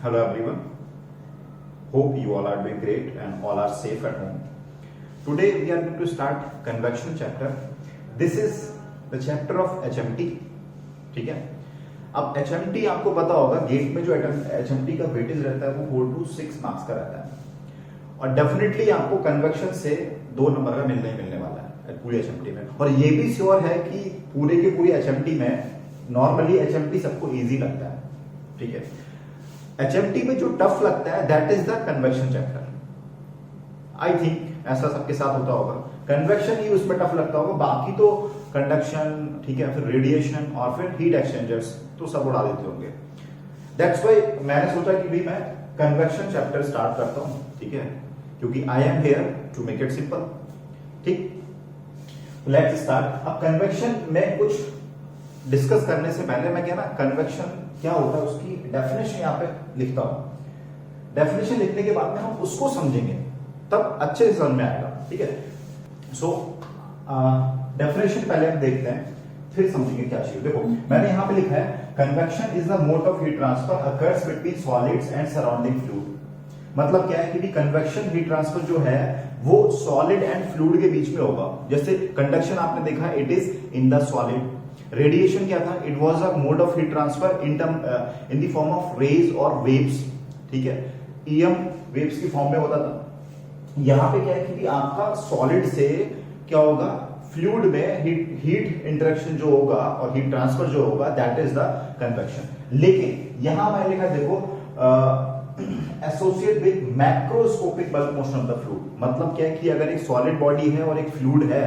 Hello everyone. Hope you all are doing great and all are safe at home. Today we are going to start convection chapter. This is the chapter of HMT. ठीक है. अब HMT आपको पता होगा gate में जो HMT का weightage रहता है वो 4 to 6 मार्क्स का रहता है और डेफिनेटली आपको कन्वेक्शन से 2 नंबर का मिलने वाला है पूरी HMT में. और ये भी श्योर है कि पूरे के पूरी HMT में नॉर्मली HMT सबको इजी लगता है. ठीक है. HMT में जो टफ लगता है that is the convection chapter. I think ऐसा सबके साथ होता होगा. कन्वेक्शन ही उसमें टफ लगता होगा, बाकी तो कंडक्शन, ठीक है, फिर रेडिएशन और फिर हीट एक्सचेंजर्स तो सब उड़ा देते होंगे. दैट्स व्हाई मैंने सोचा कि भाई मैं कन्वेक्शन चैप्टर स्टार्ट करता हूं. ठीक है, क्योंकि I am here to make it simple. ठीक, लेट्स स्टार्ट. अब कन्वेक्शन में कुछ डिस्कस करने से पहले मैं क्या ना कन्वेक्शन क्या होता है उसकी डेफिनेशन यहां पे लिखता हूं. डेफिनेशन लिखने के बाद में हम उसको समझेंगे तब अच्छे से समझ में आएगा. ठीक है. सो डेफिनेशन पहले हम देखते हैं फिर समझेंगे क्या चाहिए. देखो मैंने यहां पे लिखा है convection is the mode of heat transfer occurs between solids and surrounding fluid. मतलब क्या है कि कन्वेक्शन हीट ट्रांसफर जो है वो सॉलिड एंड फ्लूइड के बीच में होगा. जैसे कंडक्शन आपने देखा it is in the solid. Radiation क्या था? It was a mode of heat transfer in the form of rays और वेव्स. ठीक है, ईएम वेव्स की फॉर्म में होता था. यहां पे क्या है कि आपका सॉलिड से क्या होगा, फ्लूइड में हीट इंटरेक्शन जो होगा और हीट ट्रांसफर जो होगा दैट इज द कन्वेक्शन. लेकिन यहां मैंने लिखा देखो associate with macroscopic bulk motion of the fluid. मतलब क्या है कि अगर एक सॉलिड बॉडी है और एक फ्लूइड है,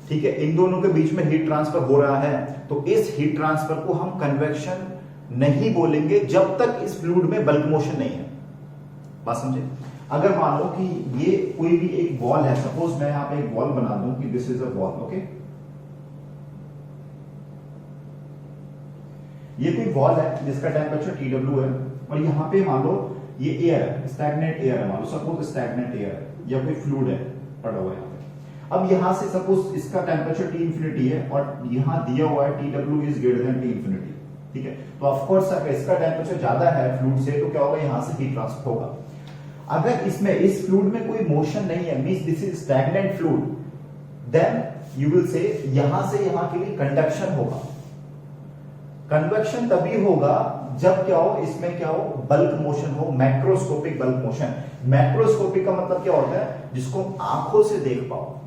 ठीक है, इन दोनों के बीच में हीट ट्रांसफर हो रहा है तो इस हीट ट्रांसफर को हम कन्वेक्शन नहीं बोलेंगे जब तक इस फ्लूइड में बल्क मोशन नहीं है. बात समझे? अगर मान लो कि ये कोई भी एक बॉल है, सपोज मैं यहां पे एक बॉल बना दूं कि this is a ball. Okay, ये कोई बॉल है जिसका टेम्परेचर TW है और यहां पे मान लो ये एयर है, स्टैग्नेंट एयर है. मान लो सपोज स्टैग्नेंट एयर है या कोई फ्लूइड है पड़ा हुआ है. अब यहां से सपोज इसका टेम्परेचर T इंफिनिटी है और यहां दिया हुआ है TW is greater than T infinity. ठीक है, तो ऑफ कोर्स अगर इसका टेम्परेचर ज्यादा है फ्लूइड से तो क्या होगा, यहां से हीट ट्रांसफर होगा. अगर इसमें इस फ्लूइड में कोई मोशन नहीं है, means this is stagnant fluid, then you will say यहां से यहां के लिए कंडक्शन होगा. कन्वेक्शन तभी होगा जब क्या हो, इसमें क्या हो, बल्क मोशन हो, मैक्रोस्कोपिक बल्क मोशन. मैक्रोस्कोपिक का मतलब क्या होता है, जिसको आंखों से देख पाओ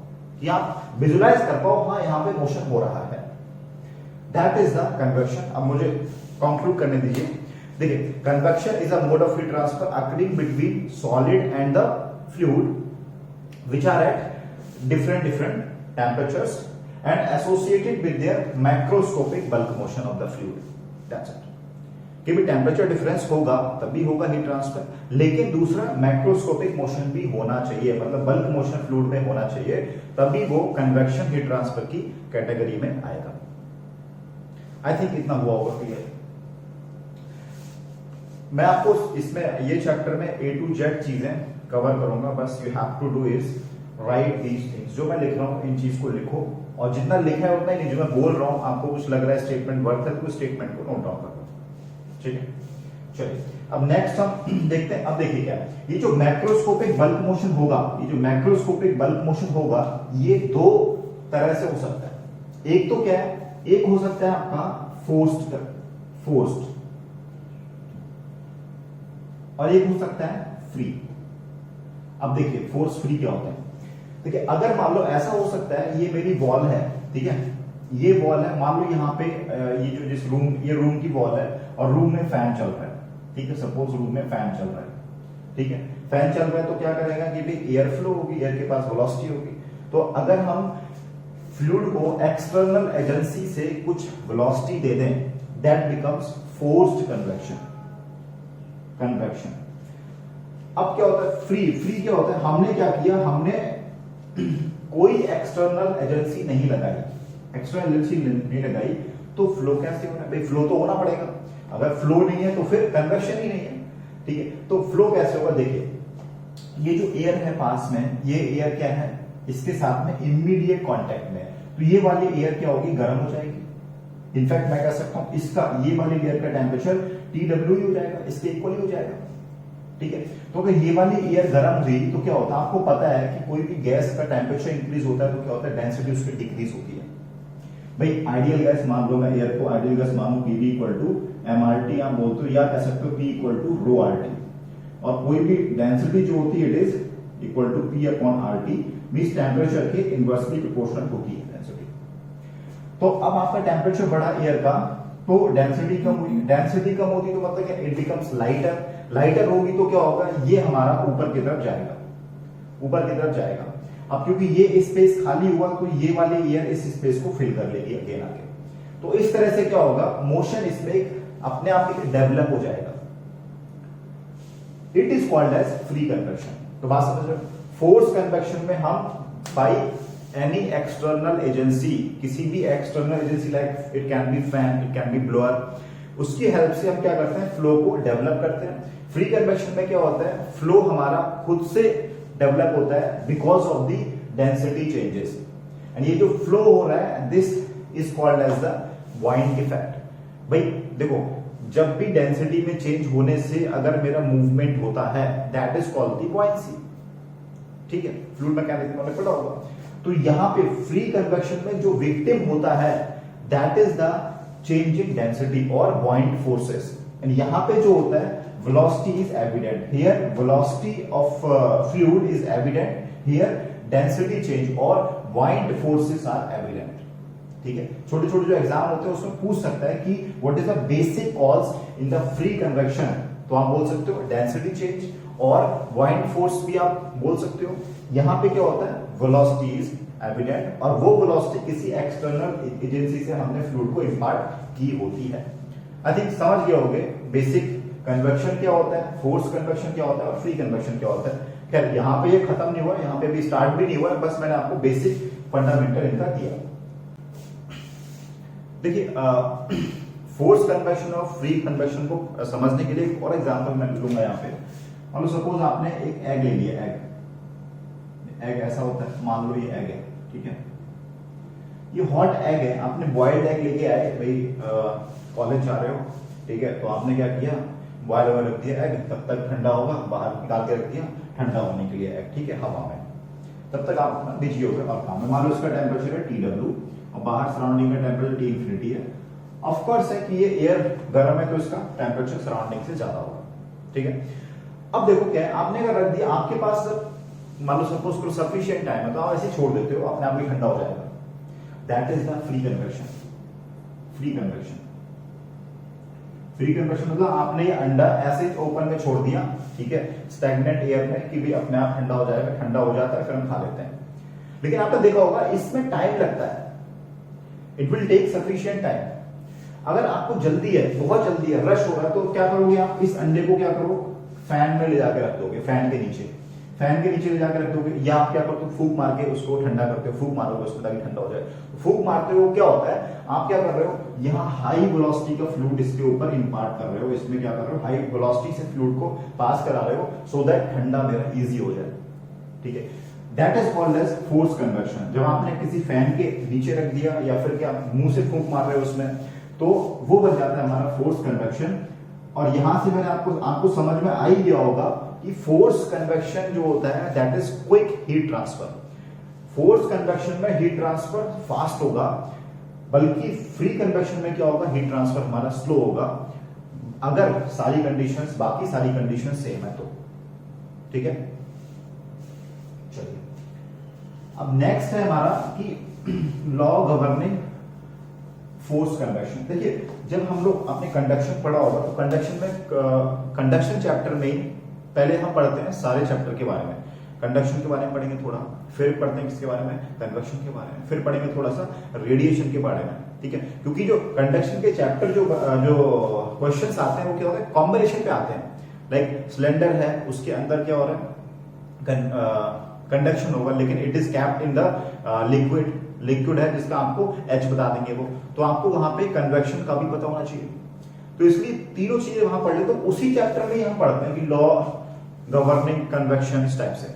या विजुलाइज कर पाओ, हाँ यहां पे मोशन हो रहा है. That is the convection. अब मुझे कंक्लूड करने दीजिए. देखिए, convection is a mode of heat transfer occurring between solid and the fluid which are at different temperatures and associated with their macroscopic bulk motion of the fluid. That's it. कि भी temperature difference होगा तभी होगा heat transfer, लेकिन दूसरा macroscopic motion भी होना चाहिए, मतलब बल्क मोशन फ्लूइड में होना चाहिए, तभी वो कन्वेक्शन हीट ट्रांसफर की कैटेगरी में आएगा. आई थिंक इतना हुआ होगा क्लियर. मैं आपको इसमें ये चैप्टर में A to Z चीजें कवर करूंगा. बस you have to do is write these things. जो मैं लिख रहा हूं इन चीज को लिखो और जितना लिखा है उतना ही नहीं. जो मैं बोल रहा हूं आपको कुछ लग रहा है स्टेटमेंट वर्थ है तो उस स्टेटमेंट को नोट डाउन करो. ठीक है, चलिए अब नेक्स्ट हम देखते हैं. अब देखिए क्या है, ये जो मैक्रोस्कोपिक बल्क मोशन होगा, ये जो मैक्रोस्कोपिक बल्क मोशन होगा ये दो तरह से हो सकता है. एक तो क्या है, एक हो सकता है आपका फोर्स्ड और एक हो सकता है फ्री. अब देखिए फोर्स फ्री क्या होता है. देखिए अगर मान लो ऐसा हो सकता है, ये मेरी वॉल है, ठीक है, ये वॉल है, मान लो यहाँ पे ये जो जिस रूम, ये रूम की वॉल है और रूम में फैन चल रहा है. ठीक है, सपोज रूम में फैन चल रहा है. ठीक है, फैन चल रहा है तो क्या करेगा कि भाई एयर फ्लो होगी, एयर के पास वेलोसिटी होगी. तो अगर हम फ्लूइड को एक्सटर्नल एजेंसी से कुछ वेलोसिटी दे दें दैट बिकम्स फोर्स्ड कन्वेक्शन. अब क्या होता है, फ्री क्या होता है, हमने क्या किया, हमने कोई एक्सटर्नल एजेंसी नहीं लगाई. एक्सटर्नल एजेंसी नहीं लगाई तो फ्लो कैसे होना है भाई, फ्लो तो होना पड़ेगा. अगर फ्लो नहीं है तो फिर कन्वेक्शन ही नहीं है. ठीक है, तो फ्लो कैसे होगा. देखिए ये जो एयर है पास में, ये एयर क्या है, इसके साथ में इमीडिएट कांटेक्ट में, तो ये वाली एयर क्या होगी, गर्म हो जाएगी. इनफैक्ट मैं कह सकता हूं इसका, ये वाली एयर का टेम्परेचर टी डब्ल्यू ही हो जाएगा, इसके इक्वल ही हो जाएगा। ठीक है, तो अगर ये वाली एयर गर्म हुई तो क्या होता है, आपको पता है कि कोई भी गैस का टेम्परेचर इंक्रीज होता है तो क्या होता है, डेंसिटी उसकी डिक्रीज होती है। भाई आइडियल गैस मान लो, मैं एयर को आइडियल गैस मानू, पीवी इक्वल टू एमआरटी आप बोलते हो, या कह सकते हो P equal to rho RT, और कोई भी डेंसिटी जो होती है it is equal to P upon RT, means temperature के इनवर्सली प्रोपोर्शनल होती है डेंसिटी। तो अब आपका टेम्परेचर बढ़ा एयर का तो डेंसिटी कम हुई, डेंसिटी कम होती तो मतलब क्या, इट बिकम्स लाइटर, लाइटर होगी तो क्या होगा, ये हमारा ऊपर की तरफ जाएगा, ऊपर की तरफ जाएगा। अब क्योंकि ये स्पेस खाली हुआ तो ये वाली एयर इस स्पेस को फिल कर लेगी अगेन आके, तो इस तरह से क्या होगा, मोशन इसमें अपने आप डेवलप हो जाएगा। It is called as free convection. तो बात समझ रहे हो, फोर्स कन्वेक्शन में हम बाई एनी एक्सटर्नल एजेंसी, किसी भी external agency like it can be fan, it can be blower, उसकी हेल्प से हम क्या करते हैं, फ्लो को डेवलप करते हैं। फ्री कन्वेक्शन में क्या होता है, फ्लो हमारा खुद से डेवलप होता है because of the density changes, and ये जो फ्लो हो रहा है this is called as the buoyant effect. भाई देखो, जब भी डेंसिटी में चेंज होने से अगर मेरा मूवमेंट होता है that is called the buoyancy. ठीक है, फ्लूइड मैकेनिक्स में पढ़ा होगा। तो यहां पे फ्री कन्वेक्शन में जो विक्टिम होता है that is the change in density और बॉइंट फोर्सेस, एंड यहां पे जो होता है velocity is evident here, velocity of fluid is evident here, density change और buoyant forces are evident। ठीक है, छोटे छोटे जो एग्जाम होते हैं उसमें पूछ सकता है कि what is the basic cause in the free convection, तो आप बोल सकते हो डेंसिटी चेंज, और buoyant फोर्स भी आप बोल सकते हो। यहां पे क्या होता है, velocity is evident, और वो velocity किसी एक्सटर्नल एजेंसी से हमने फ्लूइड को इंपार्ट की होती है। आई थिंक समझ गए होंगे बेसिक कन्वेक्शन क्या होता है, फोर्स कन्वेक्शन क्या होता है और फ्री कन्वेक्शन क्या होता है। खैर यहां पे ये खत्म नहीं हुआ, यहां पे भी स्टार्ट भी नहीं हुआ, बस मैंने आपको बेसिक फंडामेंटल इनका दिया। देखिए फोर्स कन्वेक्शन और फ्री कन्वेक्शन को समझने के लिए एक और एग्जांपल मैं लूंगा यहां पे। मान लो सपोज आपने एक एग ले लिया, एग ऐसा होता है, मान लो ये एग है, ठीक है, ये हॉट एग है, आपने बॉइल्ड एग लेके आए, भाई कॉलेज जा रहे हो, ठीक है, तो आपने क्या किया, बॉयल हुआ रख दिया एग, तब तक ठंडा होगा, बाहर निकाल के रख दिया ठंडा होने के लिए एग, ठीक है, हवा में, तब तक आप बिजी हो गए और काम में। मान लो इसका टेम्परेचर है टी डब्ल्यू और बाहर सराउंडिंग का टेम्परेचर टी इंफिनिटी है। ऑफ कोर्स है कि ये एयर गर्म है तो इसका टेम्परेचर सराउंडिंग से ज्यादा होगा। ठीक है, अब देखो क्या है, आपने अगर रख दिया, आपके पास मान लो सपोज करो सफिशिएंट टाइम है तो आप ऐसे छोड़ देते हो, अपने आप ही ठंडा हो जाएगा। That is the free convection. Free convection, free convection मतलब आपने ये अंडा ऐसे ओपन में छोड़ दिया, ठीक है, स्टैग्नेंट एयर में कि भी अपने आप ठंडा हो जाएगा, ठंडा हो जाता है फिर हम खा लेते हैं। लेकिन आपने देखा होगा इसमें टाइम लगता है, it will take sufficient time. अगर आपको जल्दी है, बहुत जल्दी है, रश हो रहा है, तो क्या करोगे आप, इस अंडे को क्या करो, फैन में ले जाकर रख दोगे, फैन के नीचे ले जाकर रख दोगे, या आप क्या करते हो, फूंक मार के उसको ठंडा करते हो, फूंक मारोगे उसमें ताकि ठंडा हो जाए। फूंक मारते हो क्या होता है, आप क्या कर रहे हो, यहाँ हाई वेलोसिटी का फ्लूइड इसके ऊपर इंपार्ट कर रहे हो, इसमें क्या कर रहे हो, हाई वेलोसिटी से फ्लूइड को पास करा रहे हो सो दैट ठंडा मेरा इजी हो जाए। ठीक है, that is called as force conversion. जब आपने किसी फैन के नीचे रख दिया या फिर क्या मुंह से फूंक मार रहे हो उसमें, तो वो बन जाता है हमारा फोर्स कन्वेक्शन। और यहां से मैंने आपको समझ में आ ही गया होगा कि फोर्स कन्वेक्शन जो होता है that is quick heat transfer. Force convection में हीट ट्रांसफर फास्ट होगा, बल्कि फ्री कन्वेक्शन में क्या होगा, हीट ट्रांसफर हमारा स्लो होगा, अगर सारी कंडीशंस, बाकी सारी कंडीशंस सेम है तो। ठीक है, चलिए अब नेक्स्ट है हमारा कि लॉ गवर्निंग फोर्स कन्वेक्शन। देखिए जब हम लोग अपने कंडक्शन पढ़ा होगा तो कंडक्शन में, कंडक्शन चैप्टर में ही पहले हम पढ़ते हैं सारे चैप्टर के बारे में, कंडक्शन के बारे में पढ़ेंगे थोड़ा, फिर पढ़ते हैं किसके बारे में, कन्वेक्शन के बारे में, फिर पढ़ेंगे थोड़ा सा रेडिएशन के बारे में। ठीक है, क्योंकि जो कंडक्शन के चैप्टर जो क्वेश्चंस आते हैं वो क्या होता है, कॉम्बिनेशन पे आते हैं। लाइक सिलेंडर है, उसके अंदर क्या हो रहा है, कंडक्शन होगा, लेकिन it is capped in the liquid है जिसका आपको H बता देंगे वो, तो आपको वहां पे कन्वेक्शन का भी पता होना चाहिए। तो इसलिए तीनों चीजें वहां पढ़ ले, तो उसी चैप्टर में ही हम पढ़ते हैं कि लॉ गवर्निंग कन्वेक्शन इस टाइप से।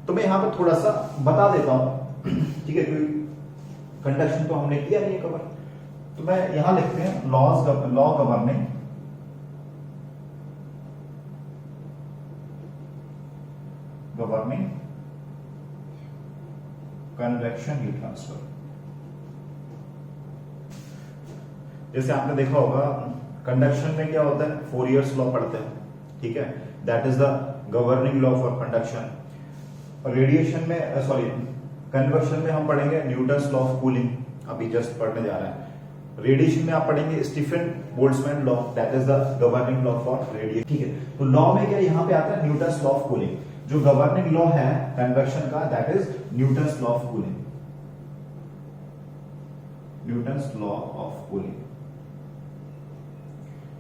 तो मैं यहां पर थोड़ा सा बता देता हूं, ठीक है, क्योंकि कंडक्शन तो हमने किया नहीं कवर, तो मैं यहां लिखते हैं law governing governing convection heat transfer. जैसे आपने देखा होगा कंडक्शन में क्या होता है, फोरियर्स लॉ पढ़ते हैं, ठीक है, that is the governing law for conduction. Radiation में सॉरी कन्वेक्शन में हम पढ़ेंगे न्यूटन्स लॉ ऑफ कूलिंग, अभी जस्ट पढ़ने जा रहे हैं। रेडिएशन में आप पढ़ेंगे Stefan Boltzmann law, that is the governing law for radiation, ठीक है। तो लॉ में क्या यहाँ पे आता है, न्यूटन्स लॉ ऑफ कूलिंग। जो गवर्निंग लॉ है कन्वेक्शन का, that is Newton's law of cooling, Newton's law of cooling.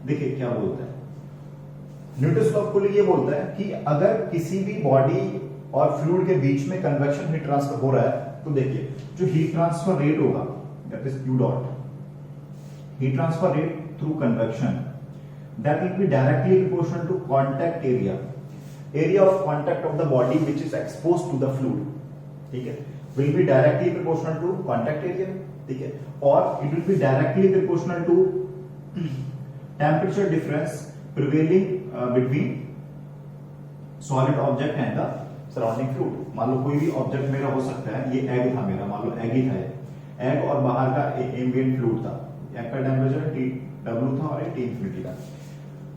देखिए क्या बोलता है न्यूटन्स लॉ ऑफ कूलिंग, ये बोलता है कि अगर किसी भी बॉडी और फ्लूइड के बीच में कन्वेक्शन हीट ट्रांसफर हो रहा है, तो देखिए जो हीट ट्रांसफर रेट होगा that is Q dot, heat transfer rate through convection, that will be directly proportional to contact area, area of contact of the body which is exposed to the fluid, ठीक है, will be directly proportional to contact area, ठीक है, और it will be directly proportional to temperature difference prevailing between solid object and the surrounding fluid. मान लो कोई भी object मेरा हो सकता है, ये एग था मेरा, मान लो एग ही था, एग और बाहर का एम्बिएंट फ्लूइड था, एग का टेम्परेचर T था और ये T∞ था।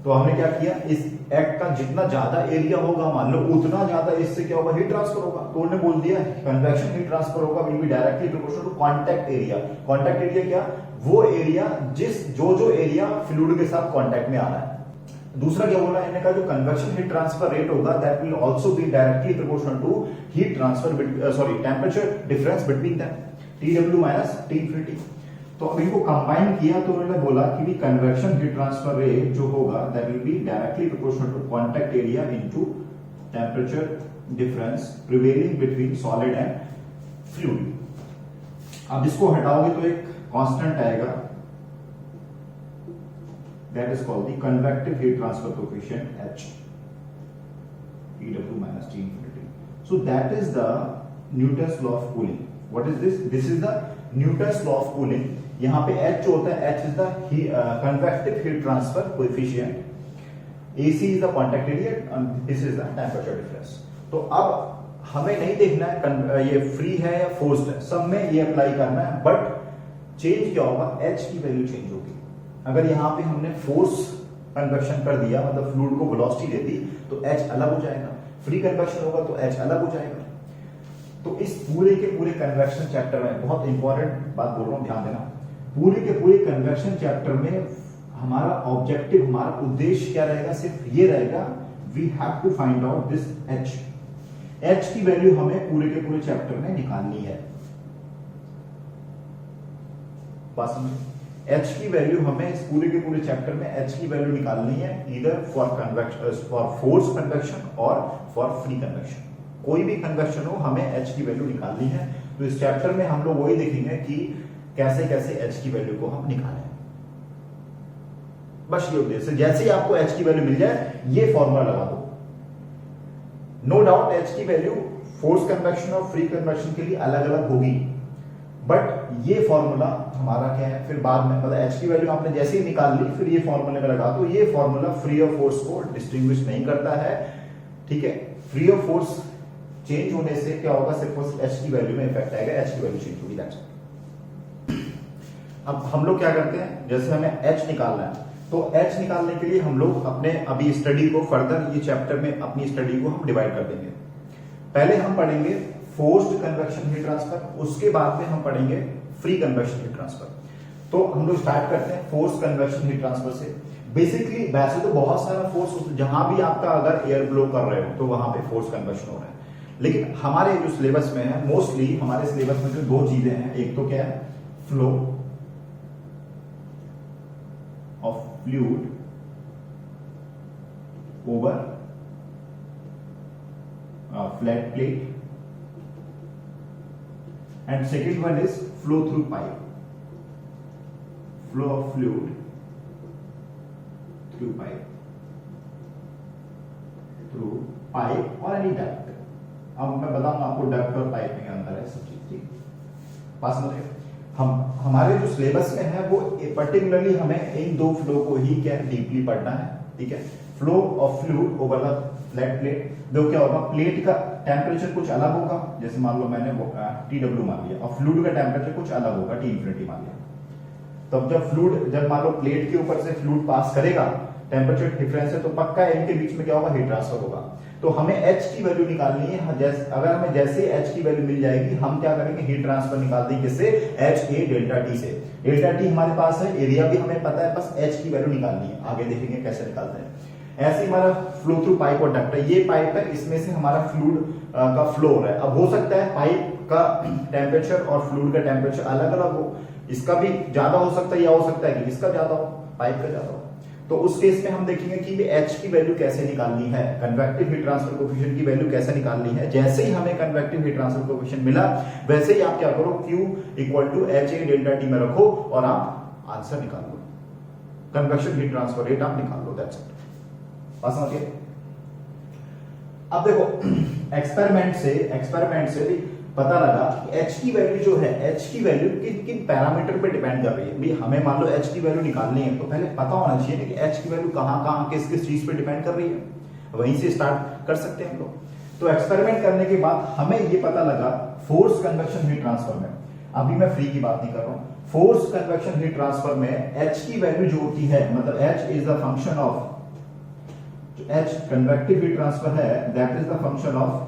तो हमने क्या किया, इस एग का जितना ज्यादा एरिया होगा मान लो उतना ज्यादा इससे क्या होगा, हीट ट्रांसफर होगा। तो उन्होंने बोल दिया कन्वेक्शन हीट ट्रांसफर होगा will be directly proportional to contact area. Contact area क्या, वो एरिया जो एरिया फ्लूइड के साथ कांटेक्ट में आ रहा है। दूसरा क्या बोला इन्होंने कहा, जो कन्वेक्शन हीट ट्रांसफर रेट होगा that will also be directly proportional to heat transfer sorry temperature difference between them, TW minus T∞। तो अब इनको कंबाइन किया तो उन्होंने बोला कि भी कन्वेक्शन हीट ट्रांसफर रेट जो होगा that will be directly proportional to contact area into temperature difference prevailing between solid and fluid. अब इसको हटाओगे तो एक कांस्टेंट आएगा, that is called the convective heat transfer coefficient H, TW minus T∞. So that is the Newton's law of cooling. What is this? This is the Newton's law of cooling. यहाँ पे H जो होता है, H is the convective heat transfer coefficient. AC is the contact area and this is the temperature difference. तो अब हमें नहीं देखना है ये फ्री है या फोर्स्ड है, सब में ये अप्लाई करना है, बट चेंज क्या होगा, H की वैल्यू चेंज होगी। अगर यहाँ पे हमने फोर्स कन्वेक्शन कर दिया, मतलब फ्लूइड को वेलोसिटी दे दी, तो H अलग हो जाएगा, फ्री कन्वेक्शन होगा तो H अलग हो जाएगा। तो इस पूरे के पूरे कन्वेक्शन चैप्टर में बहुत इंपॉर्टेंट बात बोल रहा हूं, ध्यान देना, पूरे के पूरे कन्वेक्शन चैप्टर में हमारा ऑब्जेक्टिव, हमारा उद्देश्य क्या रहेगा, सिर्फ ये रहेगा, we have to find out this H। H की वैल्यू हमें पूरे के पूरे चैप्टर में निकालनी है। बात समझे, H की वैल्यू हमें इस पूरे के पूरे चैप्टर में H की वैल्यू निकालनी है, either for convection, for force convection और फॉर फ्री कन्वेक्शन। कोई भी कन्वेक्शन हो हमें H की वैल्यू निकालनी है। तो इस चैप्टर में हम लोग वही देखेंगे कि कैसे कैसे H की वैल्यू को हम निकालें। बस ये उद्देश्य, जैसे ही आपको H की वैल्यू मिल जाए ये फॉर्मूला लगा दो। नो डाउट H की वैल्यू फोर्स कन्वेक्शन और फ्री कन्वेक्शन के लिए अलग अलग होगी, बट ये फॉर्मूला हमारा क्या है, फिर बाद में मतलब H की वैल्यू आपने जैसे ही निकाल ली फिर ये फॉर्मूले में लगा दो। ये फॉर्मूला फ्री ऑफ फोर्स को डिस्टिंग्विश नहीं करता है, ठीक है। फ्री ऑफ फोर्स चेंज होने से क्या होगा, सिर्फ H की वैल्यू में इफेक्ट आएगा, H की वैल्यू चेंज होगी, दैट्स इट। अब हम लोग क्या करते हैं, जैसे हमें H निकालना है तो H निकालने के लिए हम लोग अपने अभी स्टडी को फर्दर, ये चैप्टर में अपनी स्टडी को हम डिवाइड कर देंगे। पहले हम पढ़ेंगे फोर्स्ड कन्वेक्शन हीट ट्रांसफर, उसके बाद में हम पढ़ेंगे फ्री कन्वेक्शन हीट ट्रांसफर। तो हम लोग स्टार्ट करते हैं फोर्स कन्वेक्शन हीट ट्रांसफर से। बेसिकली वैसे तो बहुत सारा फोर्स, जहां भी आपका अगर एयर ब्लो कर रहे हो तो वहां पे फोर्स कन्वेक्शन हो रहा है, लेकिन हमारे जो सिलेबस में है, मोस्टली हमारे सिलेबस में जो दो चीजें हैं, एक तो क्या है, flow of fluid over flat plate, and second one is flow through pipe, flow of fluid through pipe or any duct। अब मैं बताऊंगा आपको डक्ट और पाइप में क्या अंतर है, सब चीज, ठीक। पास समझे, हम हमारे जो सिलेबस में है वो पर्टिकुलरली हमें इन दो फ्लो को ही क्या डीपली पढ़ना है, ठीक है। Flow of fluid over the flat plate, देखो क्या होगा, प्लेट का टेम्परेचर कुछ अलग होगा, जैसे मान लो मैंने TW मान लिया, और फ्लूइड का टेम्परेचर कुछ अलग होगा, T इन्फिनिटी मान लिया। तब जब मान लो प्लेट के ऊपर से फ्लूइड पास करेगा, टेम्परेचर डिफरेंस है, तो पक्का इनके बीच में क्या होगा, हीट ट्रांसफर होगा। तो हमें H की वैल्यू निकालनी है, अगर हमें जैसे H की वैल्यू मिल जाएगी, हम क्या करेंगे, हीट ट्रांसफर निकाल देंगे किससे, HA डेल्टा T से। डेल्टा T हमारे पास है, एरिया भी हमें पता है, बस H की वैल्यू निकालनी है, आगे देखेंगे कैसे निकालते हैं। ऐसे हमारा फ्लो थ्रू पाइप और डक्ट है, ये पाइप है, इसमें से हमारा फ्लूइड का फ्लो हो रहा है। अब हो सकता है पाइप का टेम्परेचर और फ्लूइड का टेम्परेचर अलग अलग हो, इसका भी ज्यादा हो सकता है, या हो सकता है कि इसका ज्यादा हो, पाइप का ज्यादा हो। तो उस केस में हम देखेंगे कि H की वैल्यू कैसे निकालनी है, कन्वेक्टिव हीट ट्रांसफर कोएफिशिएंट की वैल्यू कैसे निकालनी है। जैसे ही हमें कन्वेक्टिव हीट ट्रांसफर कोएफिशिएंट मिला, वैसे ही आप क्या करो, Q equal to HA delta T में रखो और आप आंसर निकाल लो, कन्वेक्शन हीट ट्रांसफर रेट आप निकाल लो, दैट्स इट। बात समझिए। अब देखो एक्सपेरिमेंट से भी पता लगा कि H की वैल्यू जो है, H की वैल्यू किन किन पैरामीटर पे डिपेंड कर रही है। भाई हमें मान लो H की वैल्यू निकालनी है, तो पहले पता होना चाहिए कि H की वैल्यू कहां किस चीज पे डिपेंड कर रही है, वहीं से स्टार्ट कर सकते हैं हम लोग। तो एक्सपेरिमेंट करने के बाद हमें ये पता लगा फोर्स कन्वेक्शन हीट ट्रांसफर में, अभी मैं फ्री की बात नहीं कर रहा हूं, फोर्स कन्वेक्शन हीट ट्रांसफर में H की वैल्यू जो होती है, मतलब H is the function of, H convective heat transfer है, that is the function of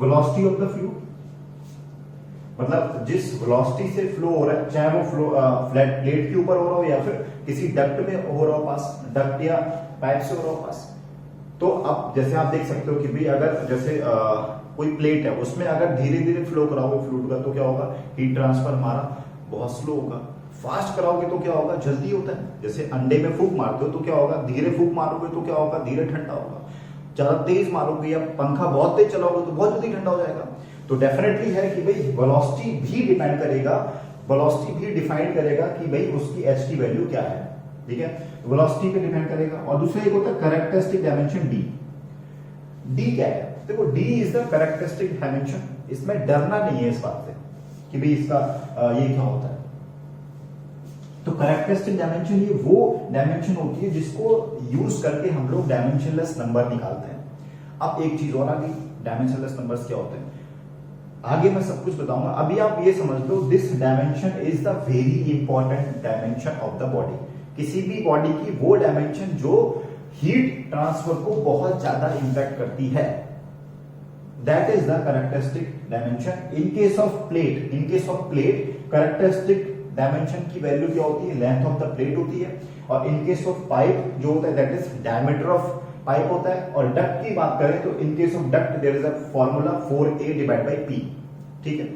velocity of the fluid, मतलब जिस वेलोसिटी से फ्लो हो रहा है, चाहे वो फ्लो फ्लैट प्लेट के ऊपर हो रहा हो या फिर किसी डक्ट में हो रहा हो पास, डक्ट या पाइप से हो रहा हो पास। तो अब जैसे आप देख सकते हो कि भाई अगर जैसे कोई प्लेट है, उसमें अगर धीरे धीरे फ्लो कराओगे फ्लूइड का, तो क्या होगा, हीट ट्रांसफर हमारा बहुत स्लो होगा। फास्ट कराओगे तो क्या होगा, जल्दी होता है। जैसे अंडे में फूंक मारते हो तो क्या होगा, धीरे फूंक मारोगे तो क्या होगा, धीरे ठंडा होगा। ज्यादा तेज मारोगे या पंखा बहुत तेज चलाओगे तो बहुत जल्दी ठंडा हो जाएगा। तो डेफिनेटली है कि भाई वेलोसिटी भी डिपेंड करेगा, वेलोसिटी भी डिफाइन करेगा कि भाई उसकी H की वैल्यू क्या है, ठीक है, वेलोसिटी पे डिपेंड करेगा। और दूसरा एक होता है कैरेक्टरिस्टिक डायमेंशन D। D क्या है, देखो D is the characteristic dimension, इसमें डरना नहीं है इस बात से कि भाई इसका ये क्या होता है। तो कैरेक्टरिस्टिक डायमेंशन ये वो डायमेंशन होती है जिसको यूज करके हम लोग डायमेंशनलेस नंबर निकालते हैं। अब एक चीज और आ गई, डायमेंशनलेस नंबर्स क्या होते हैं, आगे मैं सब कुछ बताऊंगा। अभी आप ये समझ लो, this dimension is the very important dimension of the body. किसी भी बॉडी की वो डायमेंशन जो हीट ट्रांसफर को बहुत ज्यादा इंपैक्ट करती है, that is the characteristic dimension. In case of plate characteristic dimension की वैल्यू क्या होती है, लेंथ ऑफ द प्लेट होती है। और इन केस ऑफ पाइप जो होता है that is diameter of pipe होता है। और डक्ट की बात करें तो in case of duct there is a formula 4A divide by P, ठीक है।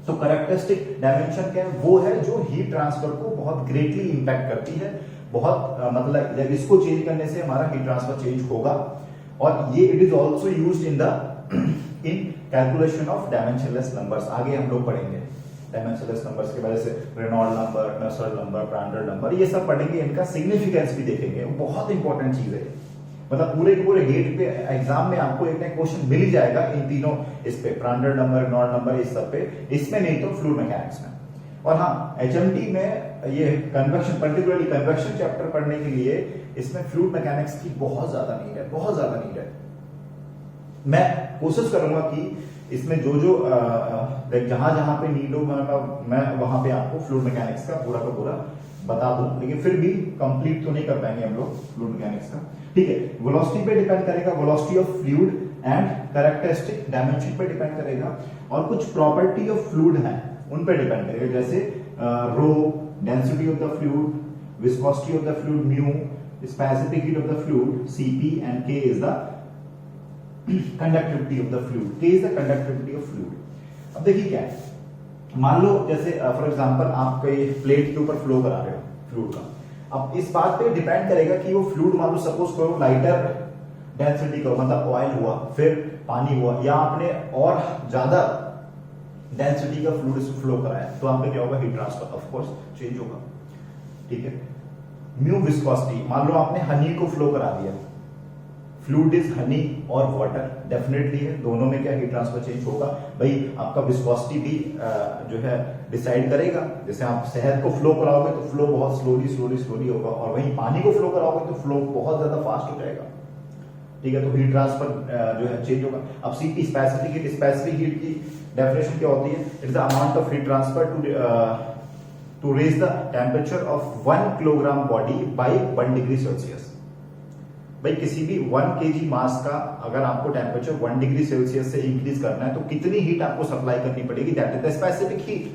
तो कैरेक्टरिस्टिक डायमेंशन क्या है, वो है जो हीट ट्रांसफर को बहुत ग्रेटली इंपैक्ट करती है, बहुत मतलब जब इसको चेंज करने से हमारा हीट ट्रांसफर चेंज होगा। और ये it is also used in calculation of dimensionless numbers. आगे हम लोग पढ़ेंगे डायमेंशनलेस नंबर्स के बारे से, रेनॉल्ड नंबर, नसेल नंबर, प्रांडल नंबर, ये सब पढ़ेंगे, इनका सिग्निफिकेंस भी देखेंगे, बहुत इंपॉर्टेंट चीज है। मतलब पूरे के पूरे गेट पे एग्जाम में आपको एक ना क्वेश्चन मिल ही जाएगा इन तीनों इस पे, प्रांडल नंबर, रेनॉल्ड नंबर, इस सब पे, इसमें नहीं तो फ्लूइड मैकेनिक्स में। और हाँ, HMT में ये कन्वेक्शन, पर्टिकुलरली कन्वेक्शन चैप्टर पढ़ने के लिए इसमें फ्लूइड मैकेनिक्स की बहुत ज्यादा नीड है, बहुत ज्यादा नीड है। मैं कोशिश करूंगा कि इसमें जो जहां जहां पे नीड हो मैं वहां पे आपको फ्लूइड मैकेनिक्स का पूरा बता दूं, लेकिन फिर भी कंप्लीट तो नहीं कर पाएंगे हम लोग फ्लूइड मैकेनिक्स का, ठीक है। वेलोसिटी पे डिपेंड करेगा, velocity of fluid and characteristic dimension पे डिपेंड करेगा। और कुछ प्रॉपर्टी ऑफ फ्लूइड है उन पे डिपेंड करेगा, जैसे rho, density of the fluid, viscosity of the fluid mu, specific heat of the fluid Cp and K is the conductivity of the fluid, K is the conductivity of fluid. अब देखिए क्या है, मान लो जैसे for example आप कोई plate के ऊपर फ्लो करा रहे हो फ्लूइड का। अब इस बात पे डिपेंड करेगा कि वो फ्लूइड मान लो सपोज करो लाइटर डेंसिटी का, मतलब ऑयल हुआ, फिर पानी हुआ, या आपने और ज्यादा डेंसिटी का फ्लूइड फ्लो कराया, तो आपका क्या होगा, heat transfer of course change होगा, ठीक है। म्यू विस्कोसिटी, मान लो आपने हनी को फ्लो करा दिया, फ्लूइड इज हनी और वाटर, डेफिनेटली है, दोनों में क्या हीट ट्रांसफर चेंज होगा भाई। आपका विस्कोसिटी भी जो है डिसाइड करेगा। जैसे आप शहद को फ्लो कराओगे तो फ्लो बहुत स्लोली होगा, और वहीं पानी को फ्लो कराओगे तो फ्लो बहुत ज्यादा फास्ट हो जाएगा, ठीक है। तो हीट ट्रांसफर जो है चेंज होगा। अब सीपी स्पेसिफिक हीट की डेफिनेशन क्या होती है? It is the amount of heat transfer to raise the temperature of 1 kilogram body by 1 degree Celsius. भाई किसी भी 1 kg मास का अगर आपको टेम्परेचर 1 डिग्री सेल्सियस से इंक्रीज करना है तो कितनी हीट आपको सप्लाई करनी पड़ेगी? That is the specific heat.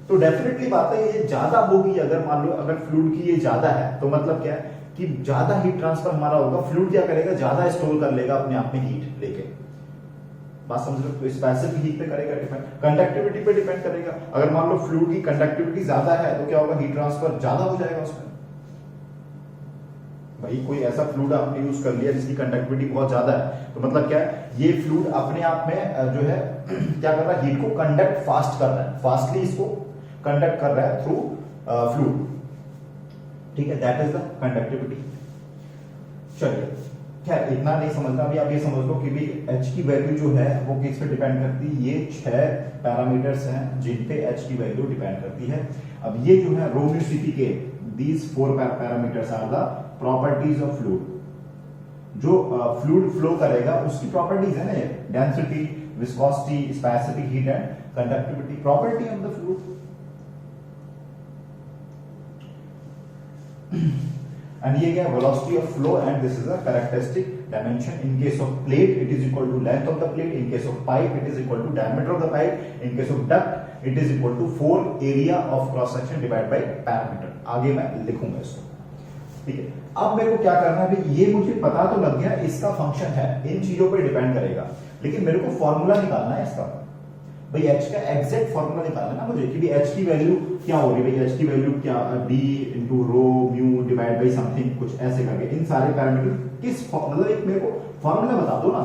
तो डेफिनेटली बात है ये ज्यादा होगी। अगर मान लो अगर फ्लूइड की ये ज्यादा है तो मतलब क्या है कि ज्यादा हीट ट्रांसफर हमारा होगा। फ्लूइड क्या करेगा? ज्यादा स्टोर कर लेगा अपने आप में हीट लेके। बात समझ लो? तो स्पेसिफिक हीट पे करेगा डिपेंड, कंडक्टिविटी पे डिपेंड करेगा। अगर मान लो फ्लूइड की कंडक्टिविटी ज्यादा है तो क्या होगा? हीट ट्रांसफर ज्यादा हो जाएगा उसमें। भाई कोई ऐसा फ्लूइड आपने यूज कर लिया जिसकी कंडक्टिविटी बहुत ज्यादा है तो मतलब क्या है? ये फ्लूइड अपने आप में जो है क्या कर रहा है? हीट को कंडक्ट फास्ट कर रहा है, फास्टली इसको कंडक्ट कर रहा है थ्रू फ्लूइड, ठीक है। That is the conductivity. चलिए खैर इतना नहीं समझना, अभी आप ये समझ लो कि भी h की वैल्यू जो है वो किस पे डिपेंड करती है? ये 6 पैरामीटर्स हैं जिन पे h की वैल्यू डिपेंड करती है। अब ये जो है रो म्यू Cp के these 4 parameters are the properties of fluid. जो फ्लूइड फ्लो करेगा उसकी प्रॉपर्टीज है ना ये, density, viscosity, specific heat and conductivity, property of the fluid. And ये क्या? velocity of flow, and this is a characteristic dimension. In case of plate, it is equal to length of the plate. In case of pipe, it is equal to diameter of the pipe. In case of duct, it is equal to 4 area of cross section divided by parameter. आगे मैं लिखूंगा इसको, ठीक है। अब मेरे को क्या करना है? ये मुझे पता तो लग गया इसका फंक्शन है, इन चीजों पर डिपेंड करेगा, लेकिन मेरे को फॉर्मूला निकालना है इसका। भाई h का एग्जैक्ट फॉर्मूला निकालना है ना मुझे कि h की वैल्यू क्या हो रही है। भाई h की वैल्यू क्या? d into rho mu divide by something, कुछ ऐसे करके इन सारे पैरामीटर किस मतलब एक मेरे को फॉर्मूला बता दो ना।